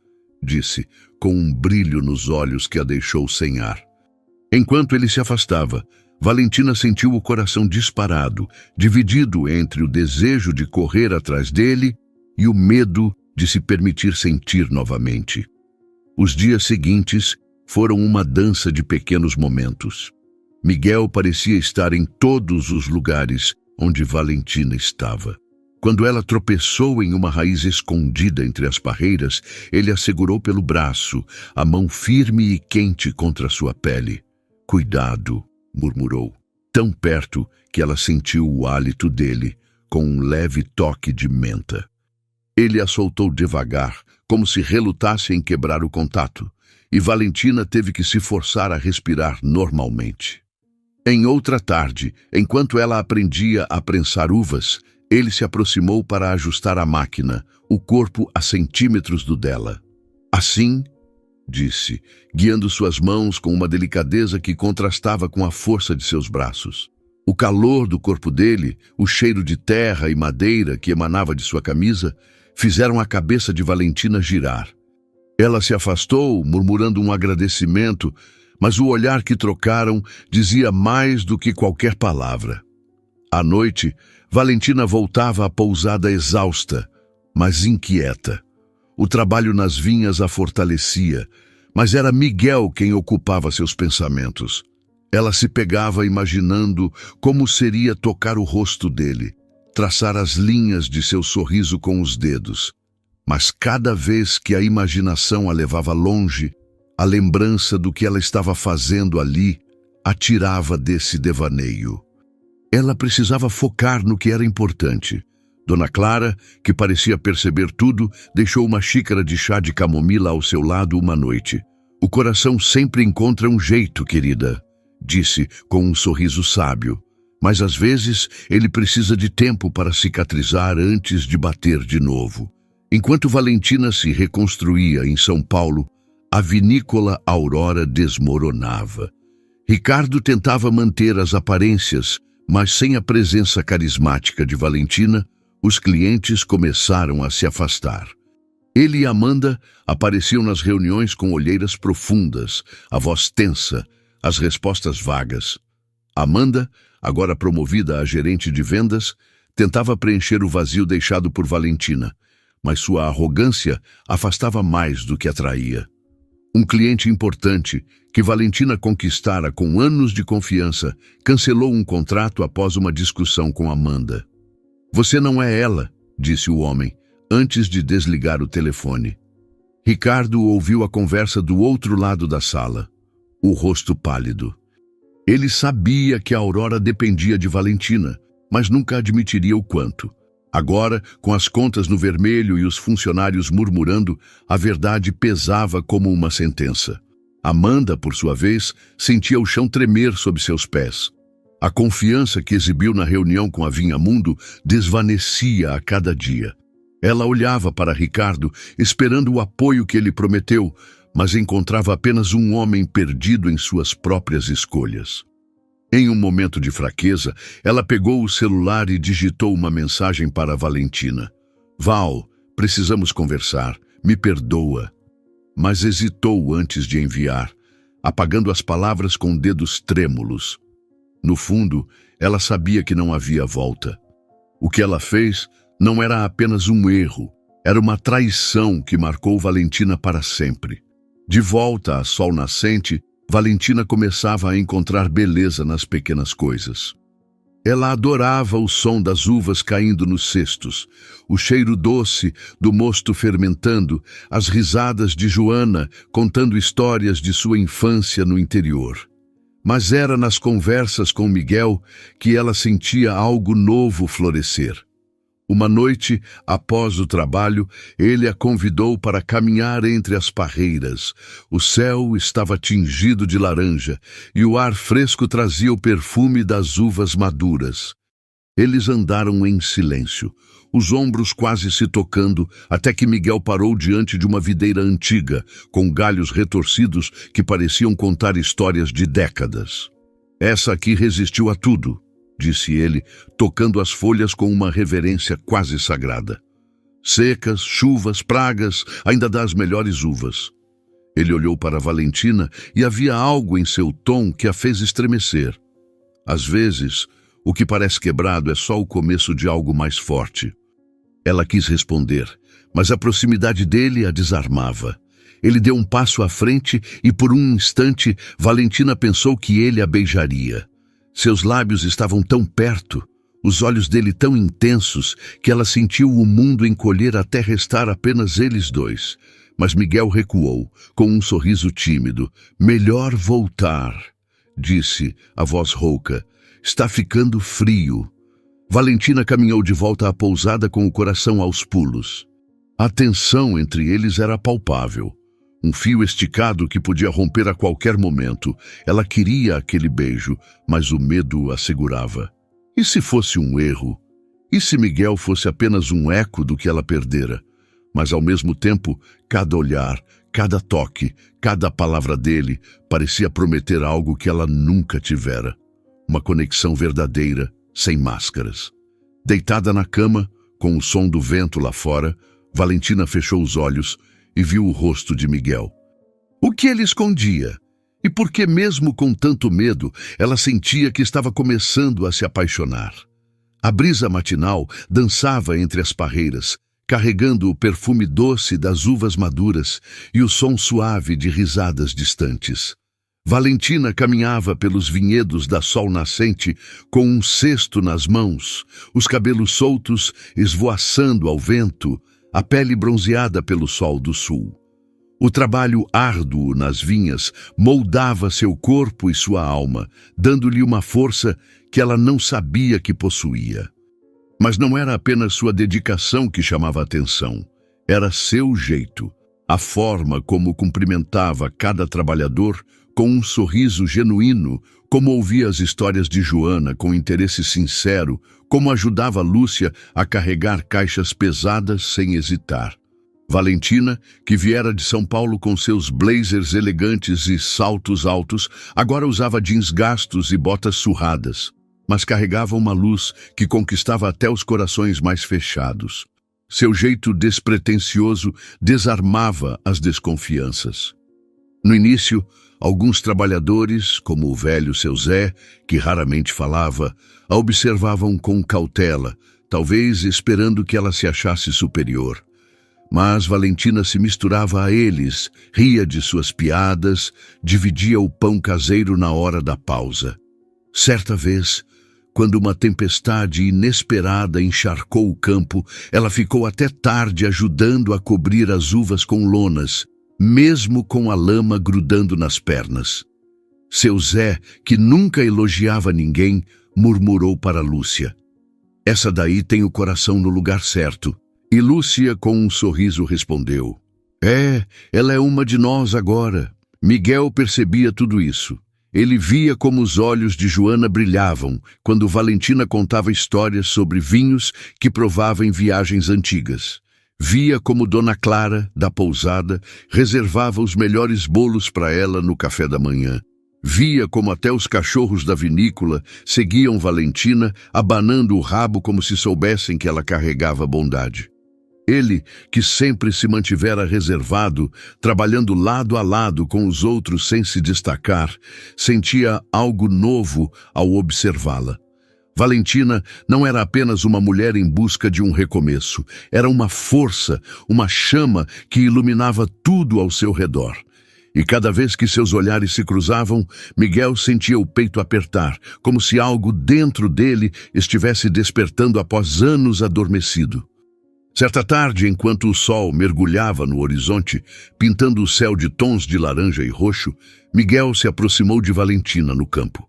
Speaker 1: disse, com um brilho nos olhos que a deixou sem ar. Enquanto ele se afastava, Valentina sentiu o coração disparado, dividido entre o desejo de correr atrás dele e o medo de se permitir sentir novamente. Os dias seguintes foram uma dança de pequenos momentos. Miguel parecia estar em todos os lugares onde Valentina estava. Quando ela tropeçou em uma raiz escondida entre as parreiras, ele a segurou pelo braço, a mão firme e quente contra sua pele. "Cuidado", murmurou, tão perto que ela sentiu o hálito dele, com um leve toque de menta. Ele a soltou devagar, como se relutasse em quebrar o contato, e Valentina teve que se forçar a respirar normalmente. Em outra tarde, enquanto ela aprendia a prensar uvas, ele se aproximou para ajustar a máquina, o corpo a centímetros do dela. "Assim", disse, guiando suas mãos com uma delicadeza que contrastava com a força de seus braços. O calor do corpo dele, o cheiro de terra e madeira que emanava de sua camisa, fizeram a cabeça de Valentina girar. Ela se afastou, murmurando um agradecimento, mas o olhar que trocaram dizia mais do que qualquer palavra. À noite, Valentina voltava à pousada exausta, mas inquieta. O trabalho nas vinhas a fortalecia, mas era Miguel quem ocupava seus pensamentos. Ela se pegava imaginando como seria tocar o rosto dele, traçar as linhas de seu sorriso com os dedos. Mas cada vez que a imaginação a levava longe, a lembrança do que ela estava fazendo ali a tirava desse devaneio. Ela precisava focar no que era importante. Dona Clara, que parecia perceber tudo, deixou uma xícara de chá de camomila ao seu lado uma noite. "O coração sempre encontra um jeito, querida", disse com um sorriso sábio. "Mas às vezes ele precisa de tempo para cicatrizar antes de bater de novo." Enquanto Valentina se reconstruía em São Paulo, a vinícola Aurora desmoronava. Ricardo tentava manter as aparências, mas sem a presença carismática de Valentina, os clientes começaram a se afastar. Ele e Amanda apareciam nas reuniões com olheiras profundas, a voz tensa, as respostas vagas. Amanda, agora promovida a gerente de vendas, tentava preencher o vazio deixado por Valentina, mas sua arrogância afastava mais do que atraía. Um cliente importante, que Valentina conquistara com anos de confiança, cancelou um contrato após uma discussão com Amanda. "Você não é ela", disse o homem, antes de desligar o telefone. Ricardo ouviu a conversa do outro lado da sala, o rosto pálido. Ele sabia que a Aurora dependia de Valentina, mas nunca admitiria o quanto. Agora, com as contas no vermelho e os funcionários murmurando, a verdade pesava como uma sentença. Amanda, por sua vez, sentia o chão tremer sob seus pés. A confiança que exibiu na reunião com a Vinhamundo desvanecia a cada dia. Ela olhava para Ricardo, esperando o apoio que ele prometeu, mas encontrava apenas um homem perdido em suas próprias escolhas. Em um momento de fraqueza, ela pegou o celular e digitou uma mensagem para Valentina. Val, precisamos conversar. Me perdoa. Mas hesitou antes de enviar, apagando as palavras com dedos trêmulos. No fundo, ela sabia que não havia volta. O que ela fez não era apenas um erro, era uma traição que marcou Valentina para sempre. De volta a sol nascente, Valentina começava a encontrar beleza nas pequenas coisas. Ela adorava o som das uvas caindo nos cestos, o cheiro doce do mosto fermentando, as risadas de Joana contando histórias de sua infância no interior. Mas era nas conversas com Miguel que ela sentia algo novo florescer. Uma noite, após o trabalho, ele a convidou para caminhar entre as parreiras. O céu estava tingido de laranja e o ar fresco trazia o perfume das uvas maduras. Eles andaram em silêncio, os ombros quase se tocando, até que Miguel parou diante de uma videira antiga, com galhos retorcidos que pareciam contar histórias de décadas. Essa aqui resistiu a tudo, disse ele, tocando as folhas com uma reverência quase sagrada. Secas, chuvas, pragas, ainda dá as melhores uvas. Ele olhou para Valentina e havia algo em seu tom que a fez estremecer. Às vezes, o que parece quebrado é só o começo de algo mais forte. Ela quis responder, mas a proximidade dele a desarmava. Ele deu um passo à frente e, por um instante, Valentina pensou que ele a beijaria. Seus lábios estavam tão perto, os olhos dele tão intensos, que ela sentiu o mundo encolher até restar apenas eles dois. Mas Miguel recuou, com um sorriso tímido. Melhor voltar, disse, a voz rouca. Está ficando frio. Valentina caminhou de volta à pousada com o coração aos pulos. A tensão entre eles era palpável. Um fio esticado que podia romper a qualquer momento. Ela queria aquele beijo, mas o medo a segurava. E se fosse um erro? E se Miguel fosse apenas um eco do que ela perdera? Mas, ao mesmo tempo, cada olhar, cada toque, cada palavra dele parecia prometer algo que ela nunca tivera. Uma conexão verdadeira, sem máscaras. Deitada na cama, com o som do vento lá fora, Valentina fechou os olhos e viu o rosto de Miguel. O que ele escondia? E por que, mesmo com tanto medo, ela sentia que estava começando a se apaixonar? A brisa matinal dançava entre as parreiras, carregando o perfume doce das uvas maduras e o som suave de risadas distantes. Valentina caminhava pelos vinhedos da sol nascente com um cesto nas mãos, os cabelos soltos esvoaçando ao vento, a pele bronzeada pelo sol do sul. O trabalho árduo nas vinhas moldava seu corpo e sua alma, dando-lhe uma força que ela não sabia que possuía. Mas não era apenas sua dedicação que chamava a atenção, era seu jeito, a forma como cumprimentava cada trabalhador com um sorriso genuíno, como ouvia as histórias de Joana com interesse sincero, como ajudava Lúcia a carregar caixas pesadas sem hesitar. Valentina, que viera de São Paulo com seus blazers elegantes e saltos altos, agora usava jeans gastos e botas surradas, mas carregava uma luz que conquistava até os corações mais fechados. Seu jeito despretensioso desarmava as desconfianças. No início, alguns trabalhadores, como o velho seu Zé, que raramente falava, a observavam com cautela, talvez esperando que ela se achasse superior. Mas Valentina se misturava a eles, ria de suas piadas, dividia o pão caseiro na hora da pausa. Certa vez, quando uma tempestade inesperada encharcou o campo, ela ficou até tarde ajudando a cobrir as uvas com lonas, mesmo com a lama grudando nas pernas. Seu Zé, que nunca elogiava ninguém, murmurou para Lúcia: Essa daí tem o coração no lugar certo. E Lúcia, com um sorriso, respondeu: ela é uma de nós agora. Miguel percebia tudo isso. Ele via como os olhos de Joana brilhavam quando Valentina contava histórias sobre vinhos que provava em viagens antigas. Via como Dona Clara, da pousada, reservava os melhores bolos para ela no café da manhã. Via como até os cachorros da vinícola seguiam Valentina, abanando o rabo como se soubessem que ela carregava bondade. Ele, que sempre se mantivera reservado, trabalhando lado a lado com os outros sem se destacar, sentia algo novo ao observá-la. Valentina não era apenas uma mulher em busca de um recomeço, era uma força, uma chama que iluminava tudo ao seu redor. E cada vez que seus olhares se cruzavam, Miguel sentia o peito apertar, como se algo dentro dele estivesse despertando após anos adormecido. Certa tarde, enquanto o sol mergulhava no horizonte, pintando o céu de tons de laranja e roxo, Miguel se aproximou de Valentina no campo.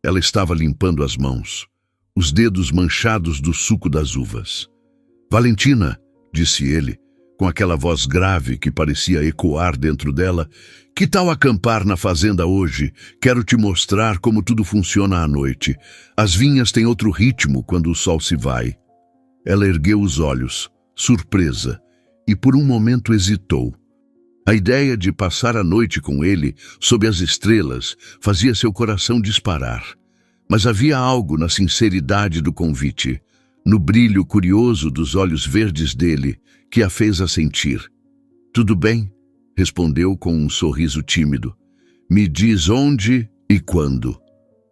Speaker 1: Ela estava limpando as mãos, os dedos manchados do suco das uvas. "Valentina", disse ele, com aquela voz grave que parecia ecoar dentro dela, "que tal acampar na fazenda hoje? Quero te mostrar como tudo funciona à noite. As vinhas têm outro ritmo quando o sol se vai." Ela ergueu os olhos, surpresa, e por um momento hesitou. A ideia de passar a noite com ele, sob as estrelas, fazia seu coração disparar. Mas havia algo na sinceridade do convite, no brilho curioso dos olhos verdes dele, que a fez assentir. "Tudo bem", respondeu com um sorriso tímido. "Me diz onde e quando."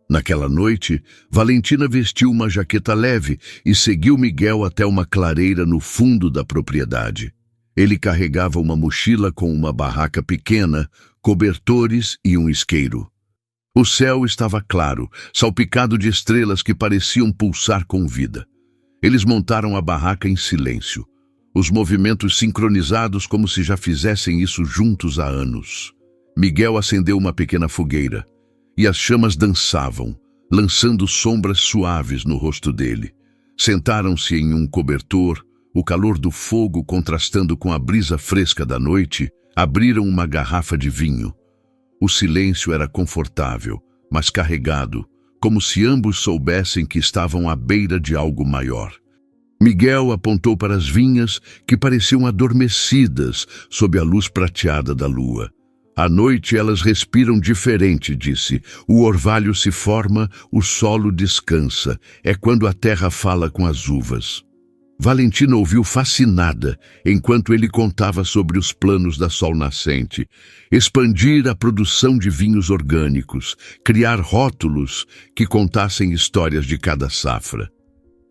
Speaker 1: Naquela noite, Valentina vestiu uma jaqueta leve e seguiu Miguel até uma clareira no fundo da propriedade. Ele carregava uma mochila com uma barraca pequena, cobertores e um isqueiro. O céu estava claro, salpicado de estrelas que pareciam pulsar com vida. Eles montaram a barraca em silêncio, os movimentos sincronizados como se já fizessem isso juntos há anos. Miguel acendeu uma pequena fogueira, e as chamas dançavam, lançando sombras suaves no rosto dele. Sentaram-se em um cobertor, o calor do fogo contrastando com a brisa fresca da noite, abriram uma garrafa de vinho. O silêncio era confortável, mas carregado, como se ambos soubessem que estavam à beira de algo maior. Miguel apontou para as vinhas que pareciam adormecidas sob a luz prateada da lua. "À noite elas respiram diferente", disse. "O orvalho se forma, o solo descansa. É quando a terra fala com as uvas." Valentina ouviu fascinada, enquanto ele contava sobre os planos da Sol Nascente. Expandir a produção de vinhos orgânicos, criar rótulos que contassem histórias de cada safra.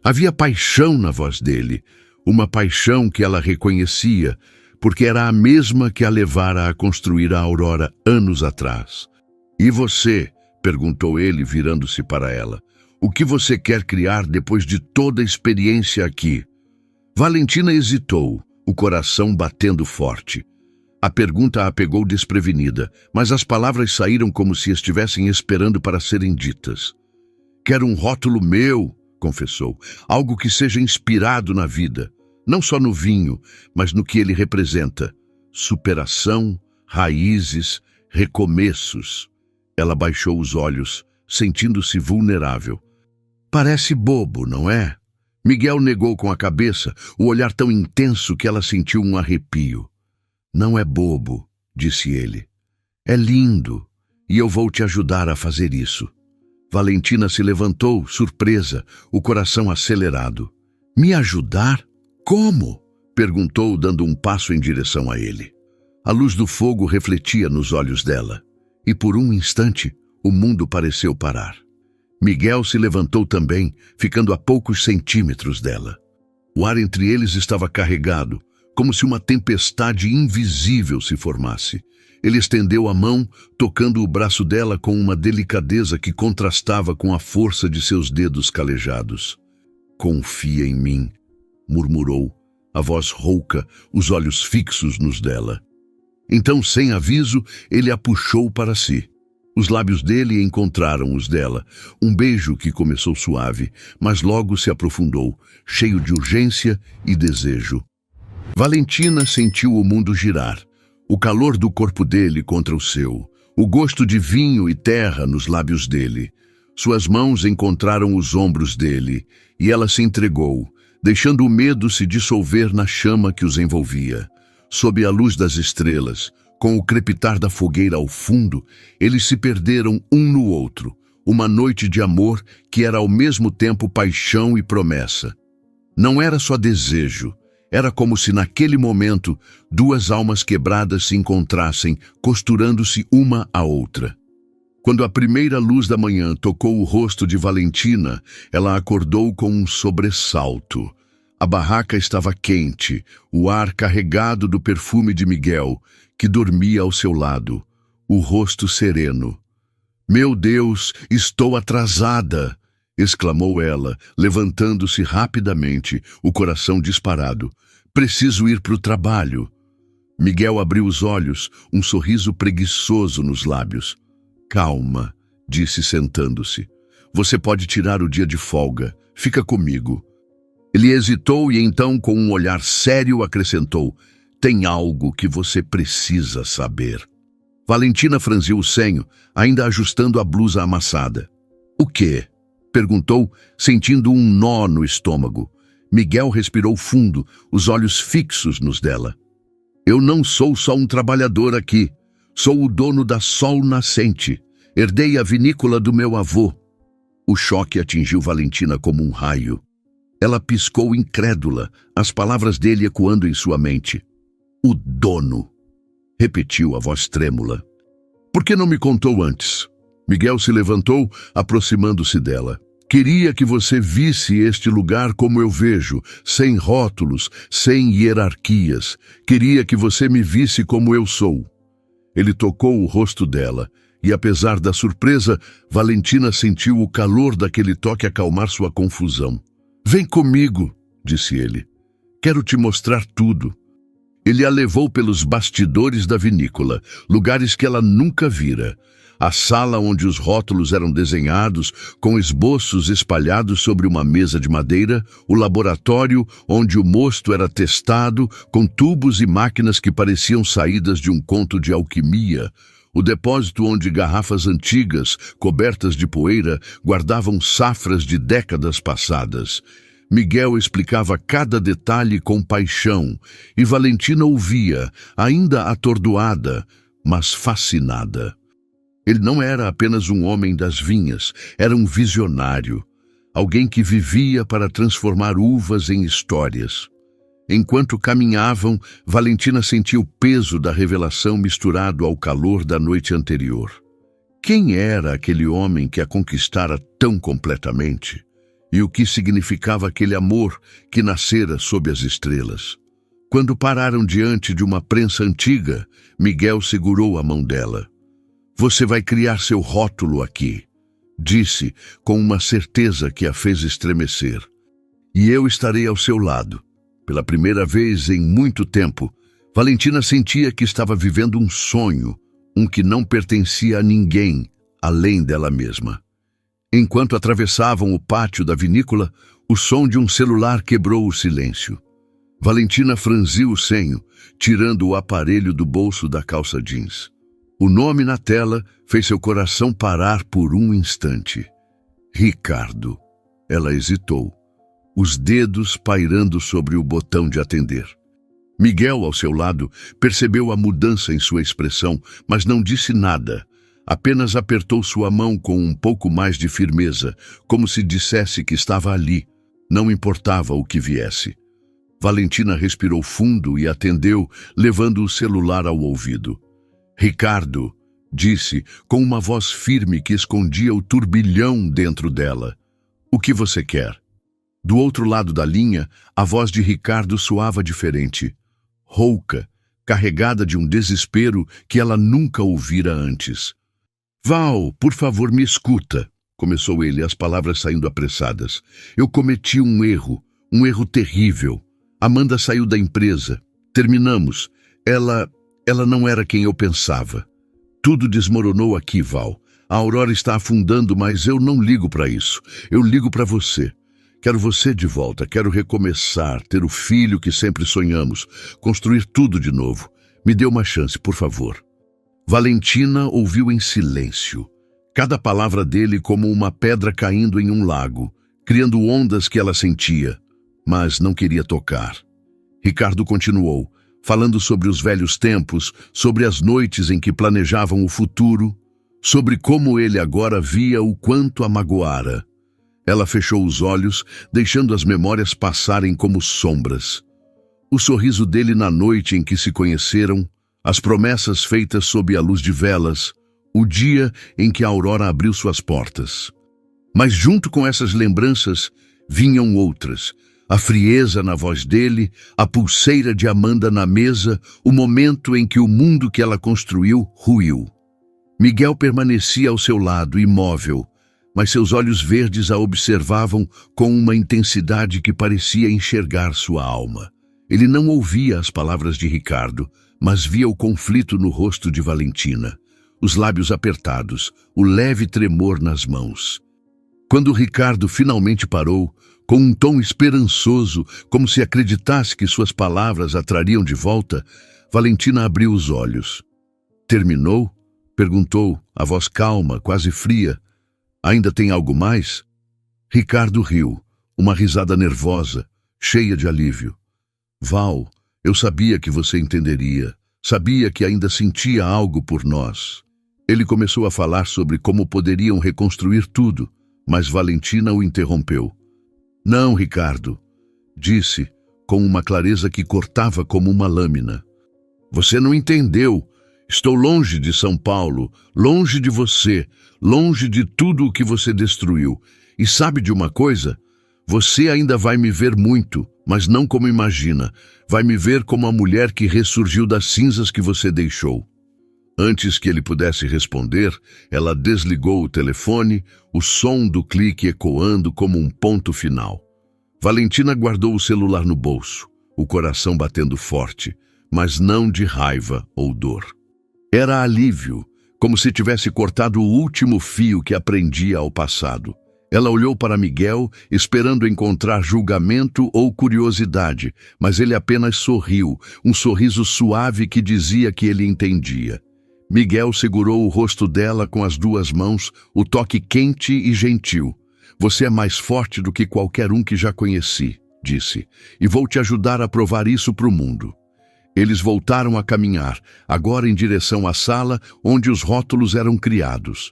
Speaker 1: Havia paixão na voz dele, uma paixão que ela reconhecia, porque era a mesma que a levara a construir a Aurora anos atrás. "E você?", perguntou ele, virando-se para ela. "O que você quer criar depois de toda a experiência aqui?" Valentina hesitou, o coração batendo forte. A pergunta a pegou desprevenida, mas as palavras saíram como se estivessem esperando para serem ditas. "Quero um rótulo meu", confessou, "algo que seja inspirado na vida. Não só no vinho, mas no que ele representa. Superação, raízes, recomeços." Ela baixou os olhos, sentindo-se vulnerável. "Parece bobo, não é?" Miguel negou com a cabeça, o olhar tão intenso que ela sentiu um arrepio. "Não é bobo", disse ele. "É lindo, e eu vou te ajudar a fazer isso." Valentina se levantou, surpresa, o coração acelerado. "Me ajudar? Como?", perguntou, dando um passo em direção a ele. A luz do fogo refletia nos olhos dela, e por um instante o mundo pareceu parar. Miguel se levantou também, ficando a poucos centímetros dela. O ar entre eles estava carregado, como se uma tempestade invisível se formasse. Ele estendeu a mão, tocando o braço dela com uma delicadeza que contrastava com a força de seus dedos calejados. "Confia em mim", murmurou, a voz rouca, os olhos fixos nos dela. Então, sem aviso, ele a puxou para si. Os lábios dele encontraram os dela, um beijo que começou suave, mas logo se aprofundou, cheio de urgência e desejo. Valentina sentiu o mundo girar, o calor do corpo dele contra o seu, o gosto de vinho e terra nos lábios dele. Suas mãos encontraram os ombros dele, e ela se entregou, deixando o medo se dissolver na chama que os envolvia. Sob a luz das estrelas, com o crepitar da fogueira ao fundo, eles se perderam um no outro, uma noite de amor que era ao mesmo tempo paixão e promessa. Não era só desejo, era como se naquele momento duas almas quebradas se encontrassem, costurando-se uma à outra. Quando a primeira luz da manhã tocou o rosto de Valentina, ela acordou com um sobressalto. A barraca estava quente, o ar carregado do perfume de Miguel, que dormia ao seu lado, o rosto sereno. "Meu Deus, estou atrasada!" exclamou ela, levantando-se rapidamente, o coração disparado. "Preciso ir para o trabalho." Miguel abriu os olhos, um sorriso preguiçoso nos lábios. "Calma", disse sentando-se. "Você pode tirar o dia de folga. Fica comigo." Ele hesitou e então, com um olhar sério, acrescentou: "Tem algo que você precisa saber." Valentina franziu o senho, ainda ajustando a blusa amassada. "O quê?" perguntou, sentindo um nó no estômago. Miguel respirou fundo, os olhos fixos nos dela. "Eu não sou só um trabalhador aqui. Sou o dono da Sol Nascente. Herdei a vinícola do meu avô." O choque atingiu Valentina como um raio. Ela piscou incrédula, as palavras dele ecoando em sua mente. "O dono", repetiu a voz trêmula. "Por que não me contou antes?" Miguel se levantou, aproximando-se dela. "Queria que você visse este lugar como eu vejo, sem rótulos, sem hierarquias. Queria que você me visse como eu sou." Ele tocou o rosto dela, e apesar da surpresa, Valentina sentiu o calor daquele toque acalmar sua confusão. "Vem comigo", disse ele. "Quero te mostrar tudo." Ele a levou pelos bastidores da vinícola, lugares que ela nunca vira. A sala onde os rótulos eram desenhados, com esboços espalhados sobre uma mesa de madeira, o laboratório onde o mosto era testado, com tubos e máquinas que pareciam saídas de um conto de alquimia, o depósito onde garrafas antigas, cobertas de poeira, guardavam safras de décadas passadas. Miguel explicava cada detalhe com paixão, e Valentina ouvia, ainda atordoada, mas fascinada. Ele não era apenas um homem das vinhas, era um visionário, alguém que vivia para transformar uvas em histórias. Enquanto caminhavam, Valentina sentiu o peso da revelação misturado ao calor da noite anterior. Quem era aquele homem que a conquistara tão completamente? E o que significava aquele amor que nascera sob as estrelas? Quando pararam diante de uma prensa antiga, Miguel segurou a mão dela. "Você vai criar seu rótulo aqui", disse, com uma certeza que a fez estremecer. "E eu estarei ao seu lado." Pela primeira vez em muito tempo, Valentina sentia que estava vivendo um sonho, um que não pertencia a ninguém, além dela mesma. Enquanto atravessavam o pátio da vinícola, o som de um celular quebrou o silêncio. Valentina franziu o senho, tirando o aparelho do bolso da calça jeans. O nome na tela fez seu coração parar por um instante. "Ricardo." Ela hesitou, os dedos pairando sobre o botão de atender. Miguel, ao seu lado, percebeu a mudança em sua expressão, mas não disse nada. Apenas apertou sua mão com um pouco mais de firmeza, como se dissesse que estava ali, não importava o que viesse. Valentina respirou fundo e atendeu, levando o celular ao ouvido. "Ricardo", disse, com uma voz firme que escondia o turbilhão dentro dela. "O que você quer?" Do outro lado da linha, a voz de Ricardo soava diferente, rouca, carregada de um desespero que ela nunca ouvira antes. "Val, por favor, me escuta", começou ele, as palavras saindo apressadas. "Eu cometi um erro terrível. Amanda saiu da empresa. Terminamos. Ela não era quem eu pensava. Tudo desmoronou aqui, Val. A Aurora está afundando, mas eu não ligo para isso. Eu ligo para você. Quero você de volta, quero recomeçar, ter o filho que sempre sonhamos, construir tudo de novo. Me dê uma chance, por favor. Valentina ouviu em silêncio. Cada palavra dele como uma pedra caindo em um lago, criando ondas que ela sentia, mas não queria tocar. Ricardo continuou, falando sobre os velhos tempos, sobre as noites em que planejavam o futuro, sobre como ele agora via o quanto a magoara. Ela fechou os olhos, deixando as memórias passarem como sombras. O sorriso dele na noite em que se conheceram, as promessas feitas sob a luz de velas, o dia em que a Aurora abriu suas portas. Mas junto com essas lembranças vinham outras. A frieza na voz dele, a pulseira de Amanda na mesa, o momento em que o mundo que ela construiu ruiu. Miguel permanecia ao seu lado, imóvel, mas seus olhos verdes a observavam com uma intensidade que parecia enxergar sua alma. Ele não ouvia as palavras de Ricardo, mas via o conflito no rosto de Valentina, os lábios apertados, o leve tremor nas mãos. Quando Ricardo finalmente parou, com um tom esperançoso, como se acreditasse que suas palavras a trariam de volta, Valentina abriu os olhos. Terminou? Perguntou, a voz calma, quase fria. Ainda tem algo mais? Ricardo riu, uma risada nervosa, cheia de alívio. Val, eu sabia que você entenderia. Sabia que ainda sentia algo por nós. Ele começou a falar sobre como poderiam reconstruir tudo, mas Valentina o interrompeu. Não, Ricardo, disse, com uma clareza que cortava como uma lâmina. Você não entendeu. Estou longe de São Paulo, longe de você, longe de tudo o que você destruiu. E sabe de uma coisa? Você ainda vai me ver muito, mas não como imagina. Vai me ver como a mulher que ressurgiu das cinzas que você deixou. Antes que ele pudesse responder, ela desligou o telefone, o som do clique ecoando como um ponto final. Valentina guardou o celular no bolso, o coração batendo forte, mas não de raiva ou dor. Era alívio, como se tivesse cortado o último fio que aprendia ao passado. Ela olhou para Miguel, esperando encontrar julgamento ou curiosidade, mas ele apenas sorriu, um sorriso suave que dizia que ele entendia. Miguel segurou o rosto dela com as duas mãos, o toque quente e gentil. Você é mais forte do que qualquer um que já conheci, disse, e vou te ajudar a provar isso para o mundo. Eles voltaram a caminhar, agora em direção à sala onde os rótulos eram criados.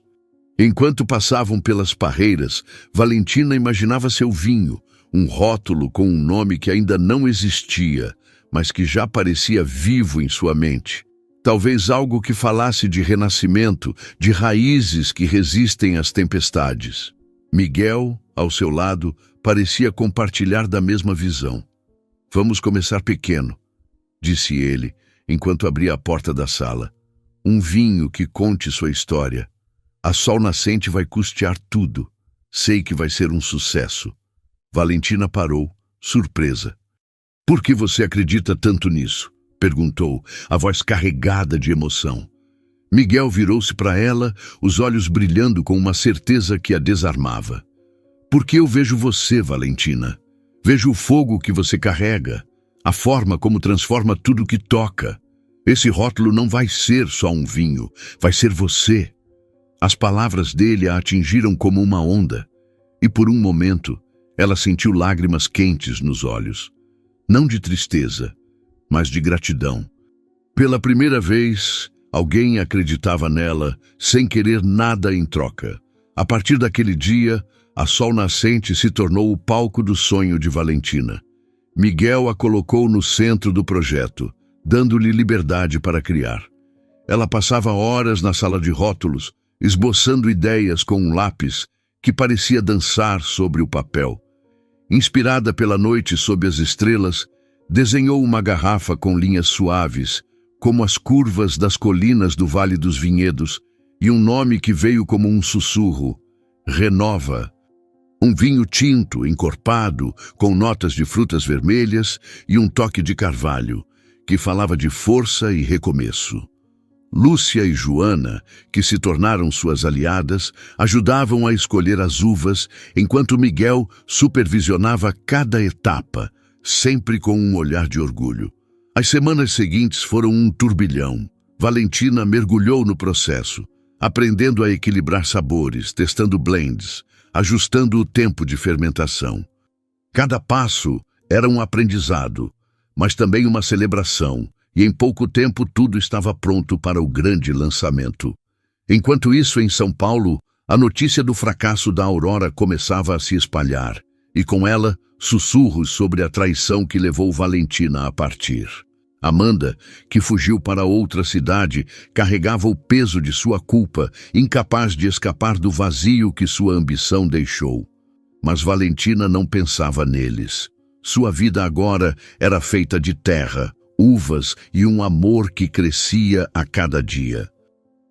Speaker 1: Enquanto passavam pelas parreiras, Valentina imaginava seu vinho, um rótulo com um nome que ainda não existia, mas que já parecia vivo em sua mente. Talvez algo que falasse de renascimento, de raízes que resistem às tempestades. Miguel, ao seu lado, parecia compartilhar da mesma visão. Vamos começar pequeno, disse ele, enquanto abria a porta da sala. Um vinho que conte sua história. A Sol Nascente vai custear tudo. Sei que vai ser um sucesso. Valentina parou, surpresa. Por que você acredita tanto nisso? Perguntou, a voz carregada de emoção. Miguel virou-se para ela, os olhos brilhando com uma certeza que a desarmava. Porque eu vejo você, Valentina. Vejo o fogo que você carrega, a forma como transforma tudo que toca. Esse rótulo não vai ser só um vinho, vai ser você. As palavras dele a atingiram como uma onda, e por um momento ela sentiu lágrimas quentes nos olhos. Não de tristeza, mas de gratidão. Pela primeira vez, alguém acreditava nela sem querer nada em troca. A partir daquele dia, a Sol Nascente se tornou o palco do sonho de Valentina. Miguel a colocou no centro do projeto, dando-lhe liberdade para criar. Ela passava horas na sala de rótulos, esboçando ideias com um lápis que parecia dançar sobre o papel. Inspirada pela noite sob as estrelas, desenhou uma garrafa com linhas suaves, como as curvas das colinas do Vale dos Vinhedos, e um nome que veio como um sussurro: Renova. Um vinho tinto, encorpado, com notas de frutas vermelhas e um toque de carvalho, que falava de força e recomeço. Lúcia e Joana, que se tornaram suas aliadas, ajudavam a escolher as uvas, enquanto Miguel supervisionava cada etapa, sempre com um olhar de orgulho. As semanas seguintes foram um turbilhão. Valentina mergulhou no processo, aprendendo a equilibrar sabores, testando blends, ajustando o tempo de fermentação. Cada passo era um aprendizado, mas também uma celebração, e em pouco tempo tudo estava pronto para o grande lançamento. Enquanto isso, em São Paulo, a notícia do fracasso da Aurora começava a se espalhar, e com ela, sussurros sobre a traição que levou Valentina a partir. Amanda, que fugiu para outra cidade, carregava o peso de sua culpa, incapaz de escapar do vazio que sua ambição deixou. Mas Valentina não pensava neles. Sua vida agora era feita de terra, uvas e um amor que crescia a cada dia.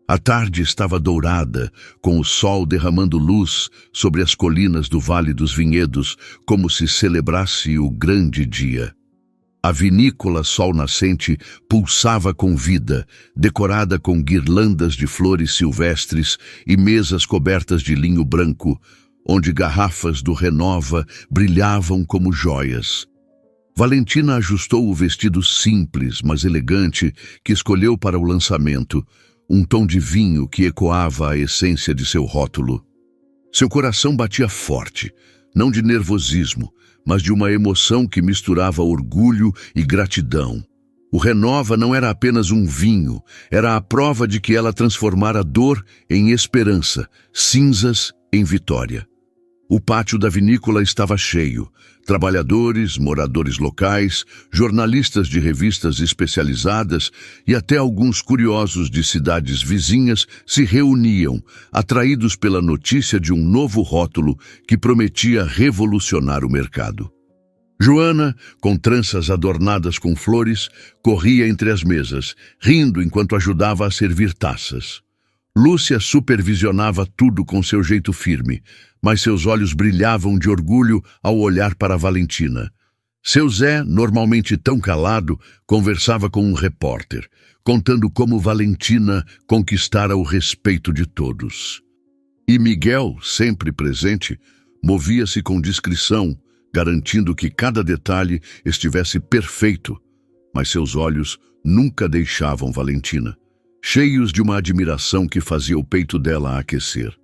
Speaker 1: A tarde estava dourada, com o sol derramando luz sobre as colinas do Vale dos Vinhedos, como se celebrasse o grande dia. A vinícola Sol Nascente pulsava com vida, decorada com guirlandas de flores silvestres e mesas cobertas de linho branco, onde garrafas do Renova brilhavam como joias. Valentina ajustou o vestido simples, mas elegante, que escolheu para o lançamento, um tom de vinho que ecoava a essência de seu rótulo. Seu coração batia forte, não de nervosismo, mas de uma emoção que misturava orgulho e gratidão. O Renova não era apenas um vinho, era a prova de que ela transformara dor em esperança, cinzas em vitória. O pátio da vinícola estava cheio. Trabalhadores, moradores locais, jornalistas de revistas especializadas e até alguns curiosos de cidades vizinhas se reuniam, atraídos pela notícia de um novo rótulo que prometia revolucionar o mercado. Joana, com tranças adornadas com flores, corria entre as mesas, rindo enquanto ajudava a servir taças. Lúcia supervisionava tudo com seu jeito firme, mas seus olhos brilhavam de orgulho ao olhar para Valentina. Seu Zé, normalmente tão calado, conversava com um repórter, contando como Valentina conquistara o respeito de todos. E Miguel, sempre presente, movia-se com discrição, garantindo que cada detalhe estivesse perfeito, mas seus olhos nunca deixavam Valentina, cheios de uma admiração que fazia o peito dela aquecer.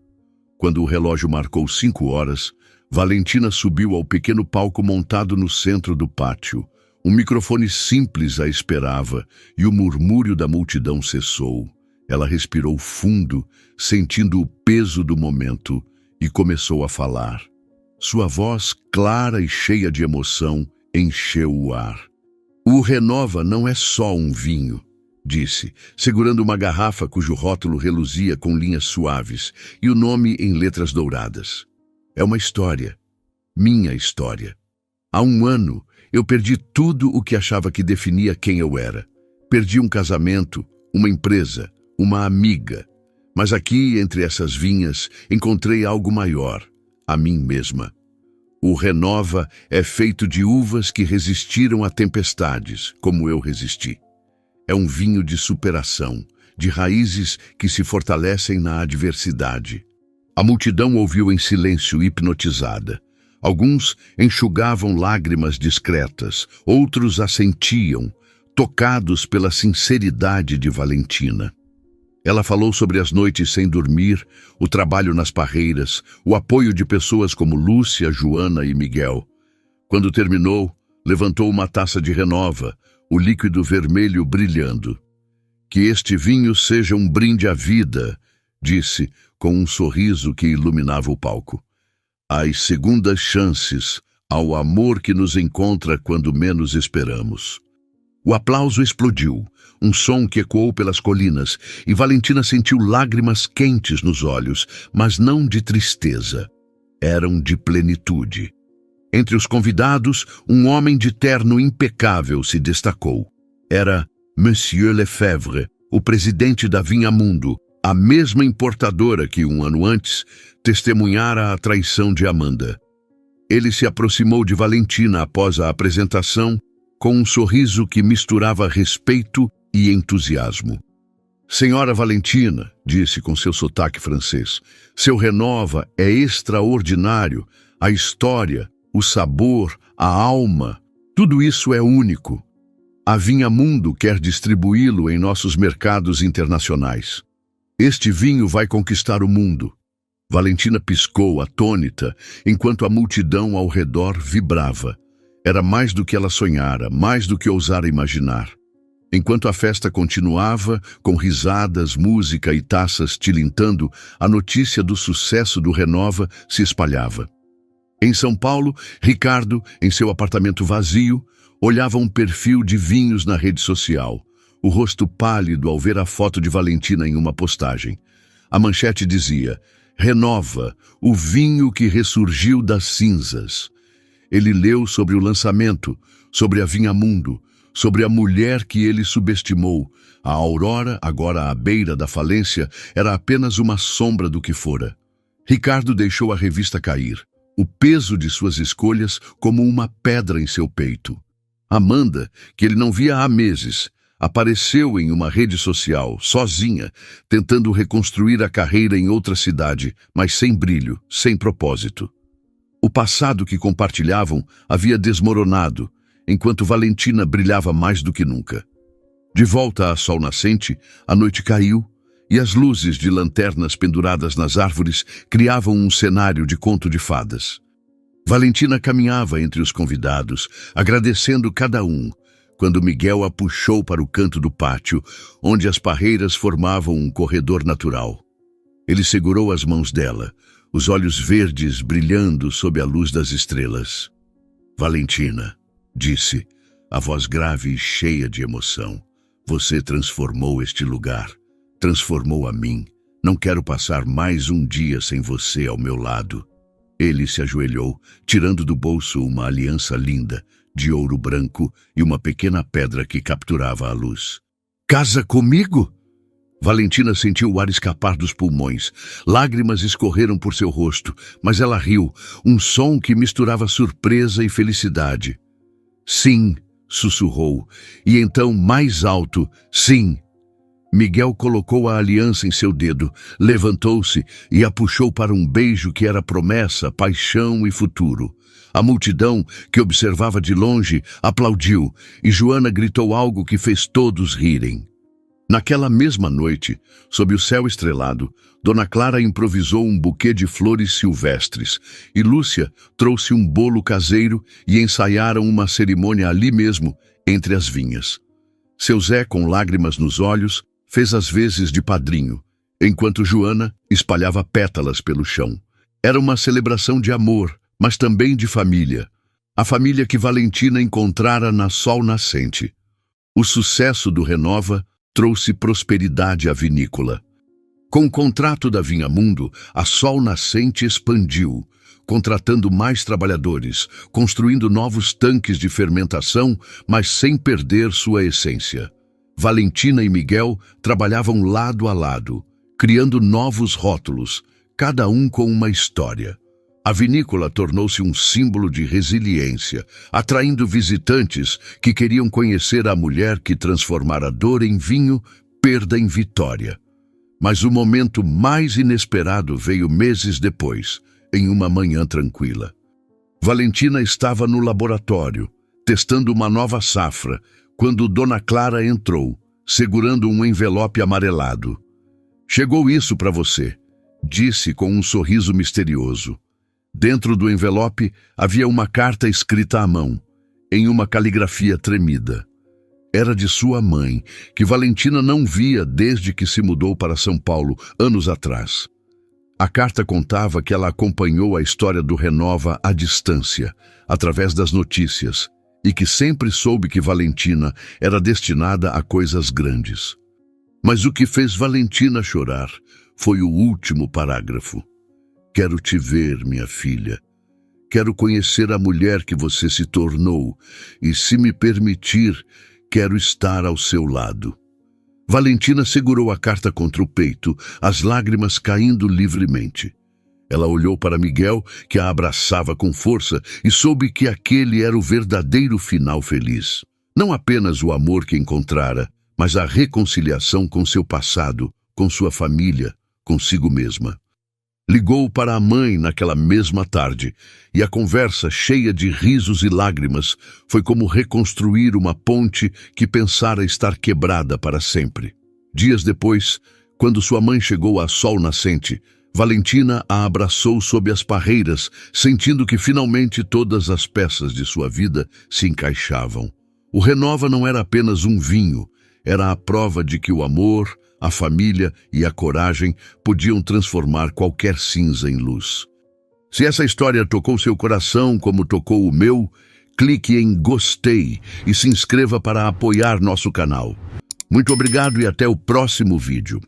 Speaker 1: Quando o relógio marcou 5 horas, Valentina subiu ao pequeno palco montado no centro do pátio. Um microfone simples a esperava e o murmúrio da multidão cessou. Ela respirou fundo, sentindo o peso do momento, e começou a falar. Sua voz, clara e cheia de emoção, encheu o ar. O Renova não é só um vinho, disse, segurando uma garrafa cujo rótulo reluzia com linhas suaves e o nome em letras douradas. É uma história. Minha história. Há 1 ano, eu perdi tudo o que achava que definia quem eu era. Perdi um casamento, uma empresa, uma amiga. Mas aqui, entre essas vinhas, encontrei algo maior, a mim mesma. O Renova é feito de uvas que resistiram a tempestades, como eu resisti. É um vinho de superação, de raízes que se fortalecem na adversidade. A multidão ouviu em silêncio, hipnotizada. Alguns enxugavam lágrimas discretas, outros assentiam, tocados pela sinceridade de Valentina. Ela falou sobre as noites sem dormir, o trabalho nas parreiras, o apoio de pessoas como Lúcia, Joana e Miguel. Quando terminou, levantou uma taça de Renova, o líquido vermelho brilhando. Que este vinho seja um brinde à vida, disse, com um sorriso que iluminava o palco. Às segundas chances, ao amor que nos encontra quando menos esperamos. O aplauso explodiu, um som que ecoou pelas colinas, e Valentina sentiu lágrimas quentes nos olhos, mas não de tristeza. Eram de plenitude. Entre os convidados, um homem de terno impecável se destacou. Era Monsieur Lefebvre, o presidente da Vinha Mundo, a mesma importadora que 1 ano antes testemunhara a traição de Amanda. Ele se aproximou de Valentina após a apresentação com um sorriso que misturava respeito e entusiasmo. Senhora Valentina, disse com seu sotaque francês, seu Renova é extraordinário. A história, o sabor, a alma, tudo isso é único. A Vinha Mundo quer distribuí-lo em nossos mercados internacionais. Este vinho vai conquistar o mundo. Valentina piscou, atônita, enquanto a multidão ao redor vibrava. Era mais do que ela sonhara, mais do que ousara imaginar. Enquanto a festa continuava, com risadas, música e taças tilintando, a notícia do sucesso do Renova se espalhava. Em São Paulo, Ricardo, em seu apartamento vazio, olhava um perfil de vinhos na rede social, o rosto pálido ao ver a foto de Valentina em uma postagem. A manchete dizia: Renova, o vinho que ressurgiu das cinzas. Ele leu sobre o lançamento, sobre a Vinha Mundo, sobre a mulher que ele subestimou. A Aurora, agora à beira da falência, era apenas uma sombra do que fora. Ricardo deixou a revista cair, o peso de suas escolhas como uma pedra em seu peito. Amanda, que ele não via há meses, apareceu em uma rede social, sozinha, tentando reconstruir a carreira em outra cidade, mas sem brilho, sem propósito. O passado que compartilhavam havia desmoronado, enquanto Valentina brilhava mais do que nunca. De volta a sol nascente, a noite caiu e as luzes de lanternas penduradas nas árvores criavam um cenário de conto de fadas. Valentina caminhava entre os convidados, agradecendo cada um, quando Miguel a puxou para o canto do pátio, onde as parreiras formavam um corredor natural. Ele segurou as mãos dela, os olhos verdes brilhando sob a luz das estrelas. Valentina, disse, a voz grave e cheia de emoção, você transformou este lugar, transformou a mim. Não quero passar mais um dia sem você ao meu lado. Ele se ajoelhou, tirando do bolso uma aliança linda, de ouro branco e uma pequena pedra que capturava a luz. Casa comigo? Valentina sentiu o ar escapar dos pulmões. Lágrimas escorreram por seu rosto, mas ela riu, um som que misturava surpresa e felicidade. Sim, sussurrou, e então mais alto, sim. Miguel colocou a aliança em seu dedo, levantou-se e a puxou para um beijo que era promessa, paixão e futuro. A multidão, que observava de longe, aplaudiu, e Joana gritou algo que fez todos rirem. Naquela mesma noite, sob o céu estrelado, Dona Clara improvisou um buquê de flores silvestres e Lúcia trouxe um bolo caseiro e ensaiaram uma cerimônia ali mesmo, entre as vinhas. Seu Zé, com lágrimas nos olhos, fez as vezes de padrinho, enquanto Joana espalhava pétalas pelo chão. Era uma celebração de amor, mas também de família. A família que Valentina encontrara na Sol Nascente. O sucesso do Renova trouxe prosperidade à vinícola. Com o contrato da Vinha Mundo, a Sol Nascente expandiu, contratando mais trabalhadores, construindo novos tanques de fermentação, mas sem perder sua essência. Valentina e Miguel trabalhavam lado a lado, criando novos rótulos, cada um com uma história. A vinícola tornou-se um símbolo de resiliência, atraindo visitantes que queriam conhecer a mulher que transformara dor em vinho, perda em vitória. Mas o momento mais inesperado veio meses depois, em uma manhã tranquila. Valentina estava no laboratório, testando uma nova safra, quando Dona Clara entrou, segurando um envelope amarelado. Chegou isso para você, disse com um sorriso misterioso. Dentro do envelope havia uma carta escrita à mão, em uma caligrafia tremida. Era de sua mãe, que Valentina não via desde que se mudou para São Paulo, anos atrás. A carta contava que ela acompanhou a história do Renova à distância, através das notícias, e que sempre soube que Valentina era destinada a coisas grandes. Mas o que fez Valentina chorar foi o último parágrafo. Quero te ver, minha filha. Quero conhecer a mulher que você se tornou e, se me permitir, quero estar ao seu lado. Valentina segurou a carta contra o peito, as lágrimas caindo livremente. Ela olhou para Miguel, que a abraçava com força, e soube que aquele era o verdadeiro final feliz. Não apenas o amor que encontrara, mas a reconciliação com seu passado, com sua família, consigo mesma. Ligou para a mãe naquela mesma tarde, e a conversa, cheia de risos e lágrimas, foi como reconstruir uma ponte que pensara estar quebrada para sempre. Dias depois, quando sua mãe chegou a sol nascente, Valentina a abraçou sob as parreiras, sentindo que finalmente todas as peças de sua vida se encaixavam. O Renova não era apenas um vinho, era a prova de que o amor, a família e a coragem podiam transformar qualquer cinza em luz. Se essa história tocou seu coração como tocou o meu, clique em gostei e se inscreva para apoiar nosso canal. Muito obrigado e até o próximo vídeo.